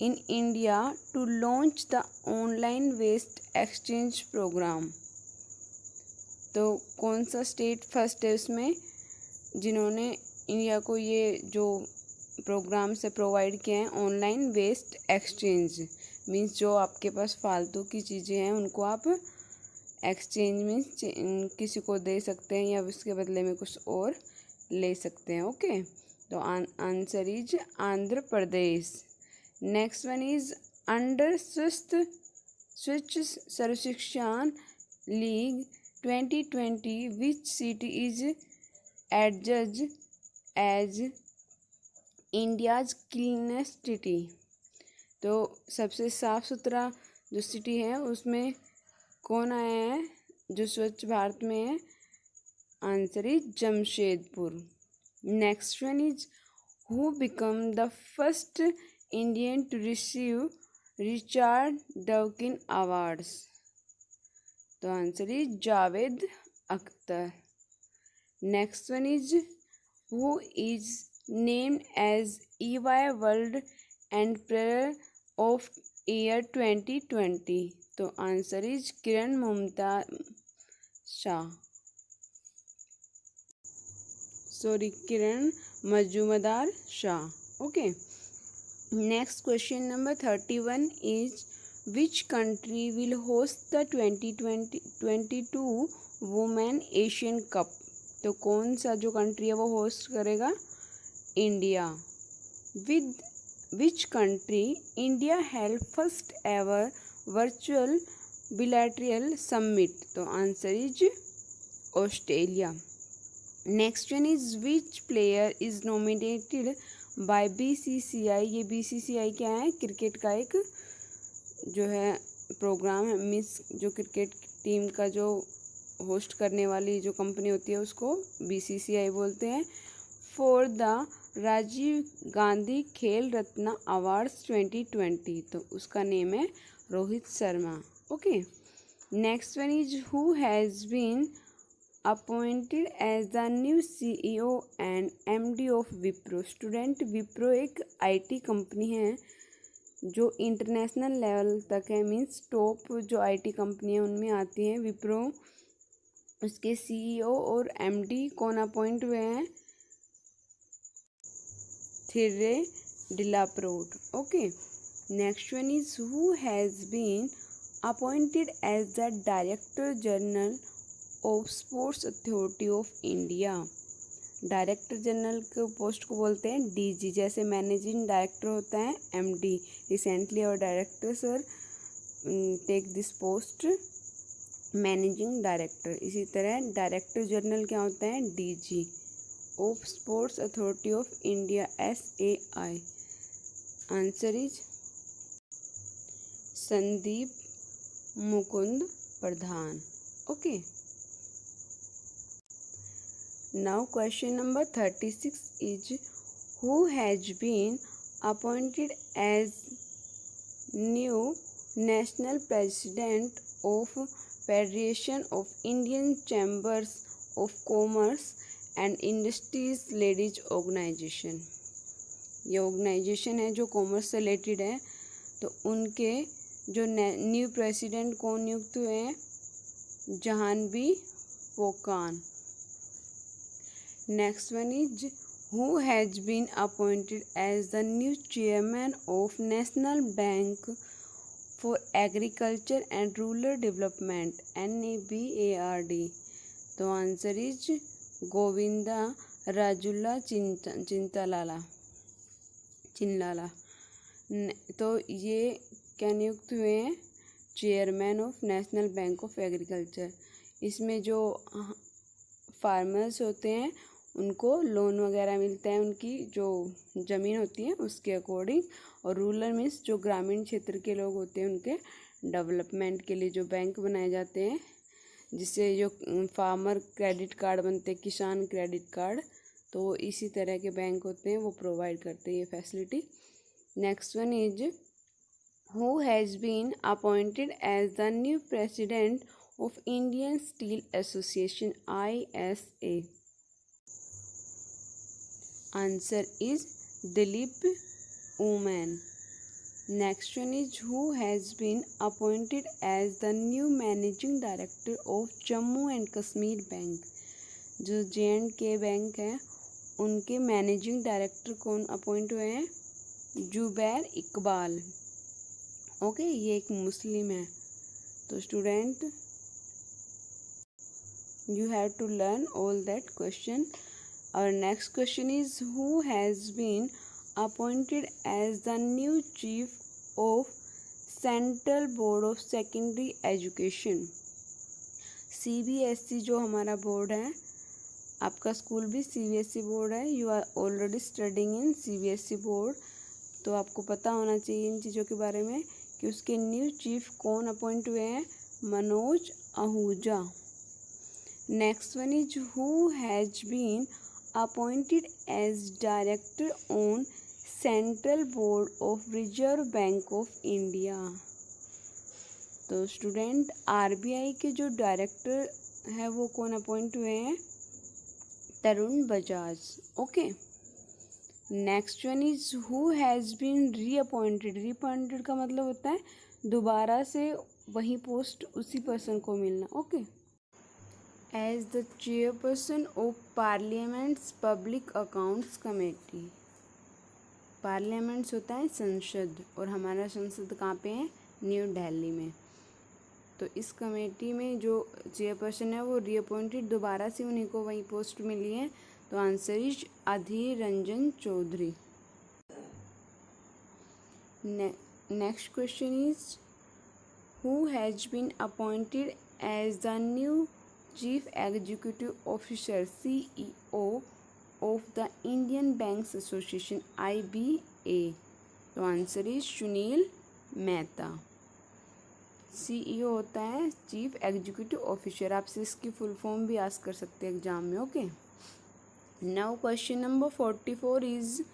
S6: in India to launch the online waste exchange program? तो कौन सा स्टेट फर्स्ट है उसमें जिन्होंने इंडिया को ये जो प्रोग्राम से प्रोवाइड किए हैं ऑनलाइन वेस्ट एक्सचेंज? मीन्स जो आपके पास फालतू की चीज़ें हैं उनको आप एक्सचेंज मीन्स किसी को दे सकते हैं या उसके बदले में कुछ और ले सकते हैं. ओके, तो answer is Andhra Pradesh. Next one is under स्वच्छ सर्वेक्षण league 2020, which city is adjudged as India's cleanest city? तो सबसे साफ सुथरा जो सिटी है उसमें कौन आया है जो स्वच्छ भारत में है? Answer is Jamshedpur. Next one is who become the first Indian to receive Richard Dawkin awards? तो answer is Javed Akhtar. Next one is who is named as EY world entrepreneur of year 2020? तो answer is Kiran Mumtaz Shah, Kiran Mazumdar Shah. Okay, next question number 31 is which country will host the 2022 women Asian cup? तो कौन सा जो country है वो host करेगा? India. With which country India held first ever virtual bilateral summit? तो answer is Australia. Next one is which player is nominated by BCCI? ये BCCI क्या है? क्रिकेट का एक जो है प्रोग्राम है, मिस जो क्रिकेट टीम का जो होस्ट करने वाली जो कंपनी होती है उसको BCCI बोलते हैं। फॉर द राजीव गांधी खेल रत्न अवार्ड्स 2020, तो उसका नेम है Rohit Sharma. Okay, next one is who has been appointed as the new CEO and MD of Wipro? Student, Wipro एक IT कंपनी है जो इंटरनेशनल लेवल तक है, मीन्स टॉप जो IT कंपनी है उनमें आती हैं विप्रो। उसके CEO और MD कौन अपॉइंट हुए हैं? थिर्रे डिलाप्रोड। Okay, next one is who has been appointed as the director general of sports authority of India? Director general के पोस्ट को बोलते हैं DG, जैसे मैनेजिंग डायरेक्टर होता है MD। रिसेंटली और director sir take this post managing director. इसी तरह डायरेक्टर जनरल क्या होता है? DG of sports authority of India, SAI। Answer is Sandeep Mukund Pradhan. Okay, now question number 36 is who has been appointed as new national president of federation of Indian chambers of commerce and industries ladies organization? ये organization है जो commerce से related है, तो उनके जो new president कौन नियुक्त हुए हैं? जहानवी पोकान। Next one is who has been appointed as the new chairman of national bank for agriculture and rural development, NABARD? तो आंसर इज गोविंदा राजुला चिन्नाला। तो ये क्या नियुक्त हुए हैं? Chairman of national bank of agriculture. इसमें जो फार्मर्स होते हैं उनको लोन वगैरह मिलता है, उनकी जो ज़मीन होती है उसके अकॉर्डिंग, और रूरल मीन्स जो ग्रामीण क्षेत्र के लोग होते हैं उनके डेवलपमेंट के लिए जो बैंक बनाए जाते हैं, जिससे जो फार्मर क्रेडिट कार्ड बनते हैं, किसान क्रेडिट कार्ड, तो इसी तरह के बैंक होते हैं वो प्रोवाइड करते हैं ये facility. Next one is who has been appointed as the new president of Indian steel association, ISA? Answer is Dilip Oommen. Next one is who has been appointed as the new managing director of Jammu and Kashmir Bank? जो J&K bank है उनके managing director कौन appoint हुए हैं? Zubair Iqbal. Okay, ये एक मुस्लिम है। तो student you have to learn all that question. Our next question is who has been appointed as the new chief of central board of secondary education. CBSE जो हमारा board है, आपका स्कूल भी CBSE बोर्ड है, you are already studying in CBSE board, तो आपको पता होना चाहिए इन चीज़ों के बारे में कि उसके न्यू चीफ कौन अपॉइंट हुए हैं, Manoj Ahuja. Next one is who has been appointed as director on central board of reserve bank of India. तो स्टूडेंट RBI के जो डायरेक्टर है वो कौन अपॉइंट हुए हैं, Tarun Bajaj. Okay, next one is who has been reappointed. Reappointed का मतलब होता है दोबारा से वही पोस्ट उसी पर्सन को मिलना। Okay, as the chairperson of parliament's public accounts committee. Parliament's होता है संसद, और हमारा संसद कहाँ पे है, न्यू दिल्ली में। तो इस कमेटी में जो चेयरपर्सन है वो रीअपॉइंटेड, दोबारा से उन्हीं को वही पोस्ट मिली है। तो answer is Adhir Ranjan Chowdhury. Next question is who has been appointed as the new chief executive officer CEO of the Indian banks association IBA। तो answer is Sunil Mehta. CEO होता है चीफ एग्जीक्यूटिव ऑफिसर, आपसे इसकी फुल फॉर्म भी ask कर सकते हैं exam में। Okay, now question number 44 is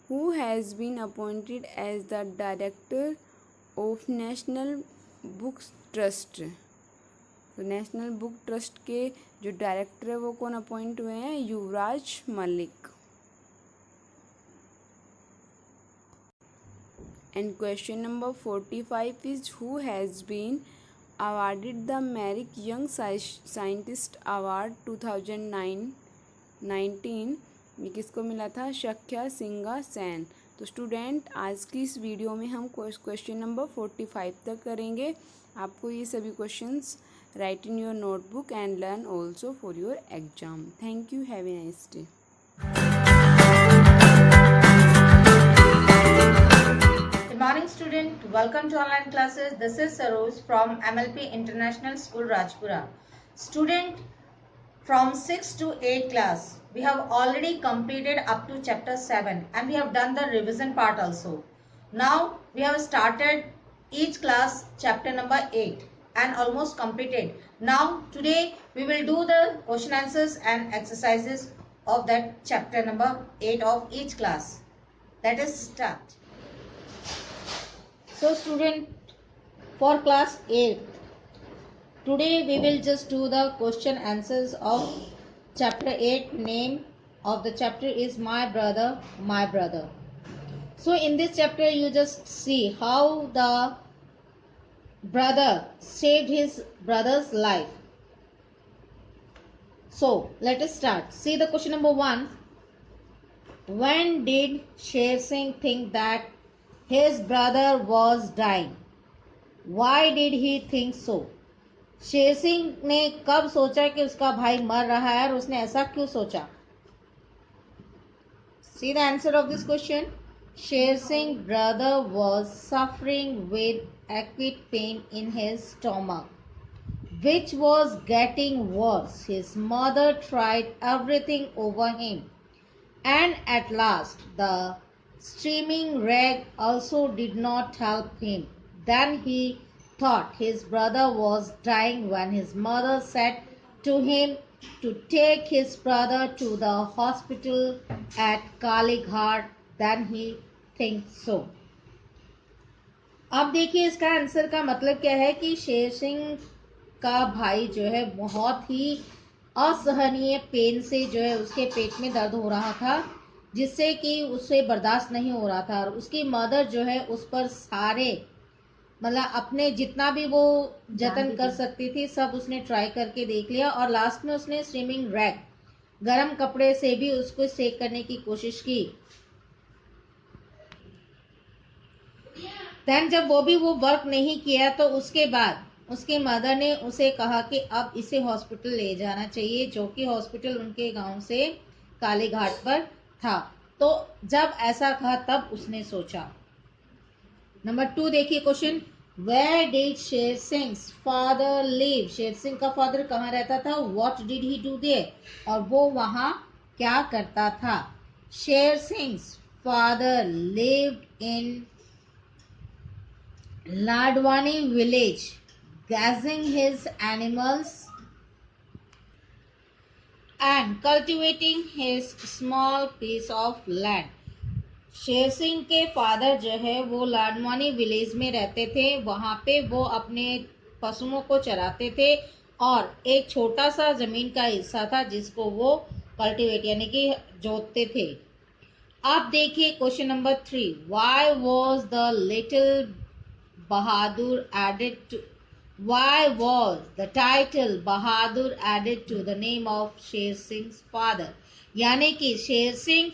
S6: who has been appointed as the director of national book trust. तो नेशनल बुक ट्रस्ट के जो डायरेक्टर है वो कौन अपॉइंट हुए हैं, युवराज Malik. And question number 45 is who has been awarded the Merrick Young Scientist Award 2019। ये किसको मिला था, शख्या सिंगा सैन। तो स्टूडेंट आज की इस वीडियो में हम क्वेश्चन नंबर 45 तक करेंगे। आपको ये सभी questions right in your notebook and learn also for your exam. Thank you, have a nice day.
S7: Good morning student, welcome to online classes. This is Saroj from MLP International School Rajpura. Student, from 6th to 8th class we have already completed up to chapter 7 and we have done the revision part also. Now we have started each class chapter number 8 and almost completed. Now today we will do the question answers and exercises of that chapter number 8 of each class. Let us start. So student, for class 8, today we will just do the question answers of chapter 8. Name of the chapter is My Brother, My Brother. So in this chapter you just see how the brother saved his brother's life. So let us start. See the question number 1. When did Sher Singh think that his brother was dying? Why did he think so? Sher Singh ने कब सोचा कि उसका भाई मर रहा है और उसने ऐसा क्यों सोचा? See the answer of this question. Sher Singh's brother was suffering with acute pain in his stomach, which was getting worse. His mother tried everything over him, and at last the steaming rag also did not help him. Then he thought his brother was dying when his mother said to him to take his brother to the hospital at Kalighat. Then he thinks so. अब देखिए इसका answer का मतलब क्या है कि शेर सिंह का भाई जो है बहुत ही असहनीय पेन से जो है उसके पेट में दर्द हो रहा था, जिससे कि उसे बर्दाश्त नहीं हो रहा था, और उसकी मदर जो है उस पर सारे मतलब अपने जितना भी वो जतन कर सकती थी सब उसने ट्राई करके देख लिया, और लास्ट में उसने स्टीमिंग रैग गरम कपड़े से भी उसको सेक करने की कोशिश की। देन जब वो वर्क नहीं किया तो उसके बाद उसके मदर ने उसे कहा कि अब इसे हॉस्पिटल ले जाना चाहिए, जो कि हॉस्पिटल उनके गांव से कालीघाट पर था। तो जब ऐसा कहा तब उसने सोचा। नंबर 2 देखिए question, Where did Sher Singh father live? Sher Singh का फादर कहाँ रहता था? What did he do there? और वो वहाँ क्या करता था? Sher Singh father lived in Ladwani village, grazing his animals and cultivating his small piece of land. Sher Singh के फादर जो है वो लाडवानी विलेज में रहते थे। वहाँ पे वो अपने पशुओं को चराते थे और एक छोटा सा जमीन का हिस्सा था जिसको वो कल्टीवेट यानी कि जोतते थे। अब देखिए question number 3, why was the little Bahadur added to Why was the title Bahadur added to the name of Sher Singh father? यानी कि शेर सिंह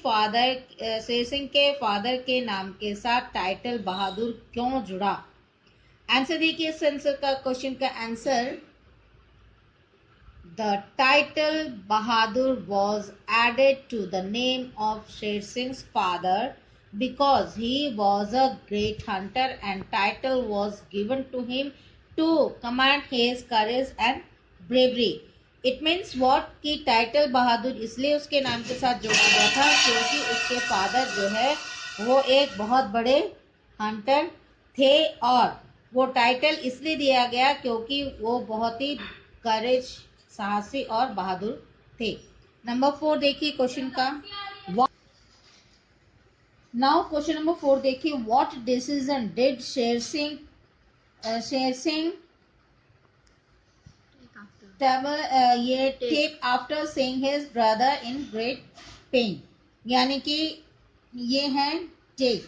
S7: के फादर के नाम के साथ टाइटल बहादुर क्यों जुड़ा? आंसर देखिए इस आंसर का, क्वेश्चन का answer, the title Bahadur was added to the name of Sher Singh's father because he was a great hunter and title was given to him to command his courage and bravery. It means what कि title बहादुर इसलिए उसके नाम के साथ जोड़ा गया था क्योंकि उसके फादर जो है वो एक बहुत बड़े हंटर थे और वो टाइटल इसलिए दिया गया क्योंकि वो बहुत ही करेज, साहसी और बहादुर थे। नंबर 4 देखिए क्वेश्चन का। नाउ क्वेश्चन नंबर 4 देखिए, what decision did Sher Singh ये take after seeing his brother in great pain? यानी कि ये है take.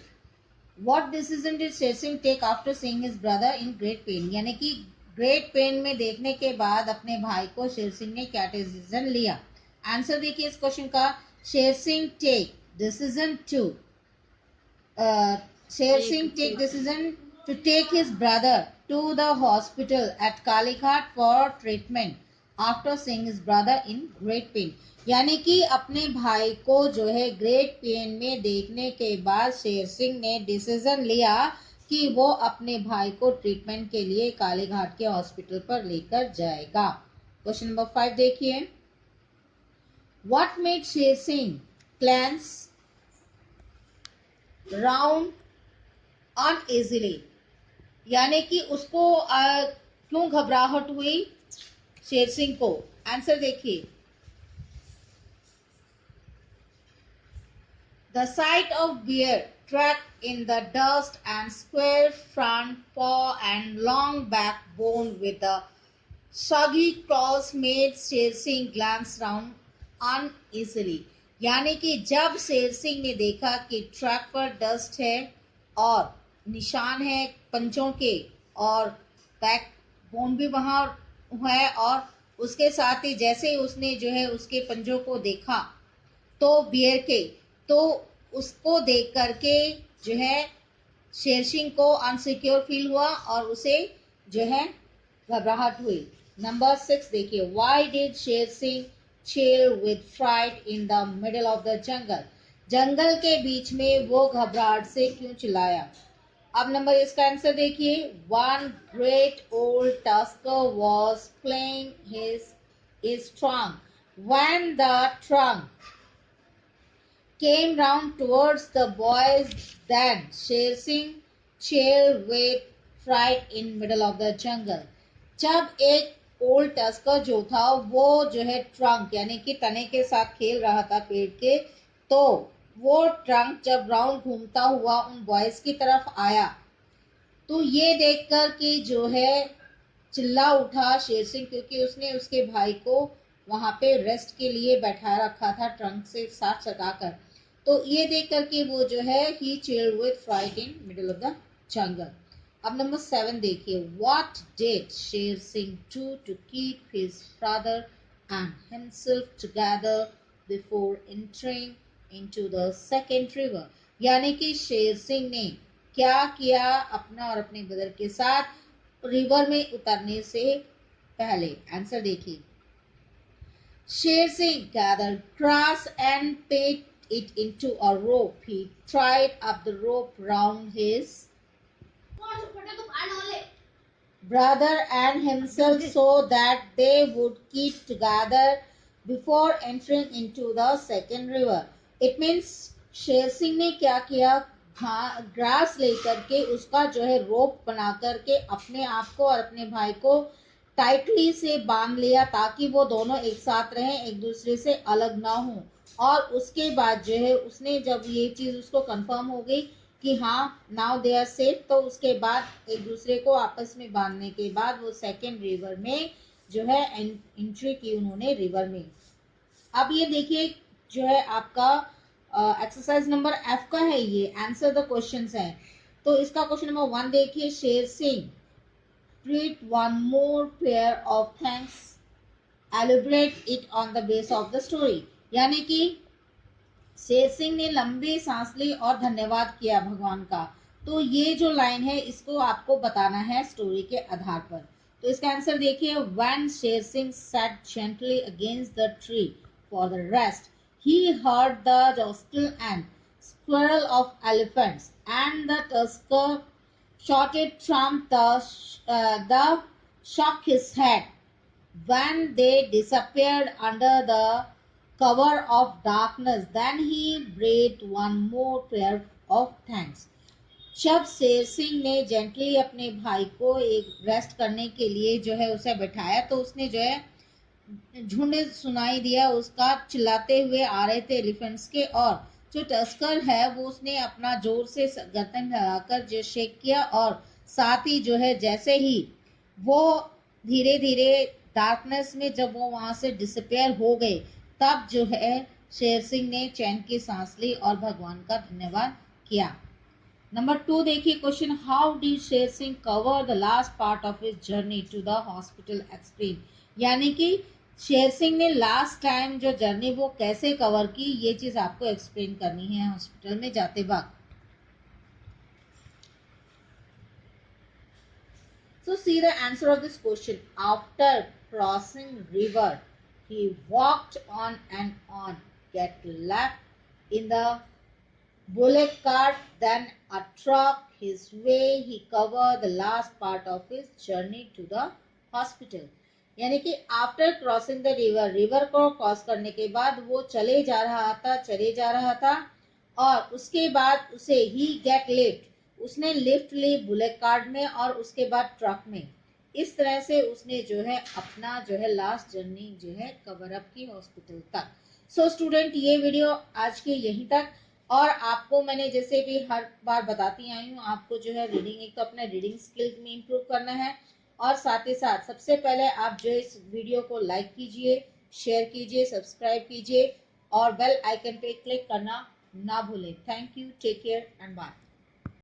S7: What decision did Sher Singh take after seeing his brother in great pain? यानी कि ग्रेट पेन में देखने के बाद अपने भाई को शेर सिंह ने क्या डिसीजन लिया? आंसर देखिए इस क्वेश्चन का। शेर Singh take decision to Sher Singh take decision to take his brother to the hospital at Kalighat for treatment after seeing his brother in great pain. यानी कि अपने भाई को जो है ग्रेट पेन में देखने के बाद शेर सिंह ने डिसीजन लिया कि वो अपने भाई को ट्रीटमेंट के लिए कालीघाट के हॉस्पिटल पर लेकर जाएगा। क्वेश्चन नंबर 5 देखिए, what made Sher Singh cleanse round अनइजीली? यानी कि उसको क्यों घबराहट हुई शेर सिंह को? आंसर देखिए, the sight of bear track in the dust and square front paw and long back bone with the soggy claws made Sher Singh glans round अनइजीली। यानी कि जब शेर सिंह ने देखा कि ट्रैक पर डस्ट है और निशान है पंचों के और बैक बोन भी वहां है और उसके साथ ही जैसे ही उसने जो है उसके पंजों को देखा तो बियर के, तो उसको देख करके जो है शेर सिंह को अनसिक्योर फील हुआ और उसे जो है घबराहट हुई। नंबर 6 देखिए, why did Sher Singh chill with fright in the middle of the jungle? जंगल के बीच में वो घबराहट से क्यों चिल्लाया? अब नंबर इसका आंसर देखिए, one great old tusker was playing his trunk when the trunk came round towards the boys, then Sher Singh chilled with fright in middle of the jungle. जब एक ओल्ड टस्कर जो था वो जो है ट्रंक यानी कि तने के साथ खेल रहा था पेड़ के, तो वो ट्रंक जब राउंड घूमता हुआ उन बॉयज की तरफ आया तो ये देखकर कि जो है चिल्ला उठा शेर सिंह क्योंकि उसने उसके भाई को वहां पे रेस्ट के लिए बैठा रखा था ट्रंक से साथ सटाकर। तो ये देख करके वो जो है ही chilled with fright in middle of the jungle. अब नंबर 7 देखिए, what did Sher Singh do to keep his brother and himself together before entering into the second river? यानी कि शेर सिंह ने क्या किया अपना और अपने ब्रदर के साथ रिवर में उतरने से पहले? आंसर देखिए, Sher Singh gathered grass and paid it into a rope. He tied up the rope round his brother and himself so that they would keep together before entering into the second river. It means Sher Singh ने क्या किया, grass लेकर के उसका जो है रोप बना करके अपने आप को और अपने भाई को टाइटली से बांध लिया ताकि वो दोनों एक साथ रहें, एक दूसरे से अलग ना हो। और उसके बाद जो है उसने जब ये चीज उसको कंफर्म हो गई कि हाँ नाउ दे आर सेफ, तो उसके बाद एक दूसरे को आपस में बांधने के बाद वो सेकेंड रिवर में जो है एंट्री की उन्होंने रिवर में। अब ये देखिए जो है आपका एक्सरसाइज नंबर एफ का है, ये आंसर द क्वेश्चंस है। तो इसका क्वेश्चन नंबर 1 देखिए, Sher Singh treat one more pair of thanks, elaborate it on the base of the story। यानी कि शेर सिंह ने लंबी सांस ली और धन्यवाद किया भगवान का। तो ये जो लाइन है इसको आपको बताना है स्टोरी के आधार पर। तो इसका आंसर देखिए, when Sher Singh sat gently against the tree for the rest, he heard the jostle and squirrel of elephants and the tusker shouted from the shock his head when they disappeared under the cover of darkness. Then he breathed one more prayer of thanks। जब शेर सिंह ने gently अपने भाई को एक rest करने के लिए जो है उसे बैठाया, तो उसने जो है झुंड सुनाई दिया उसका चिल्लाते हुए आ रहे थे एलिफेंट्स के, और जो टस्कर है वो उसने अपना जोर से गर्दन हिलाकर जो शेक किया, और साथ ही जो है जैसे ही वो धीरे धीरे डार्कनेस में जब वो वहां से डिसअपेयर हो गए, तब जो है शेर सिंह ने चैन की सांस ली और भगवान का धन्यवाद किया। नंबर 2 देखिए question, how did Sher Singh cover the last part of his journey to the hospital, explain. यानी कि शेर सिंह ने लास्ट टाइम जो जर्नी वो कैसे कवर की, ये चीज आपको एक्सप्लेन करनी है हॉस्पिटल में जाते वक्त। So see the answer of this question. After crossing river, he walked on and on, get left in the bullock cart, then a truck. His way he covered the last part of his journey to the hospital। यानी कि after crossing the river, river को cross करने के बाद वो चले जा रहा था और उसके बाद उसे ही गेट लिफ्ट, उसने लिफ्ट ली बुलेट कार्ड में और उसके बाद ट्रक में। इस तरह से उसने जो है अपना जो है लास्ट जर्नी जो है कवर अप की हॉस्पिटल तक। सो स्टूडेंट, ये वीडियो आज के यहीं तक। और आपको मैंने जैसे भी हर बार बताती आई हूँ, आपको जो है रीडिंग, एक तो अपना रीडिंग स्किल्स में इम्प्रूव करना है, और साथ ही साथ सबसे पहले आप जो इस वीडियो को लाइक कीजिए, शेयर कीजिए, सब्सक्राइब कीजिए और बेल आइकन पे क्लिक करना ना भूलें। Thank you, take care and bye.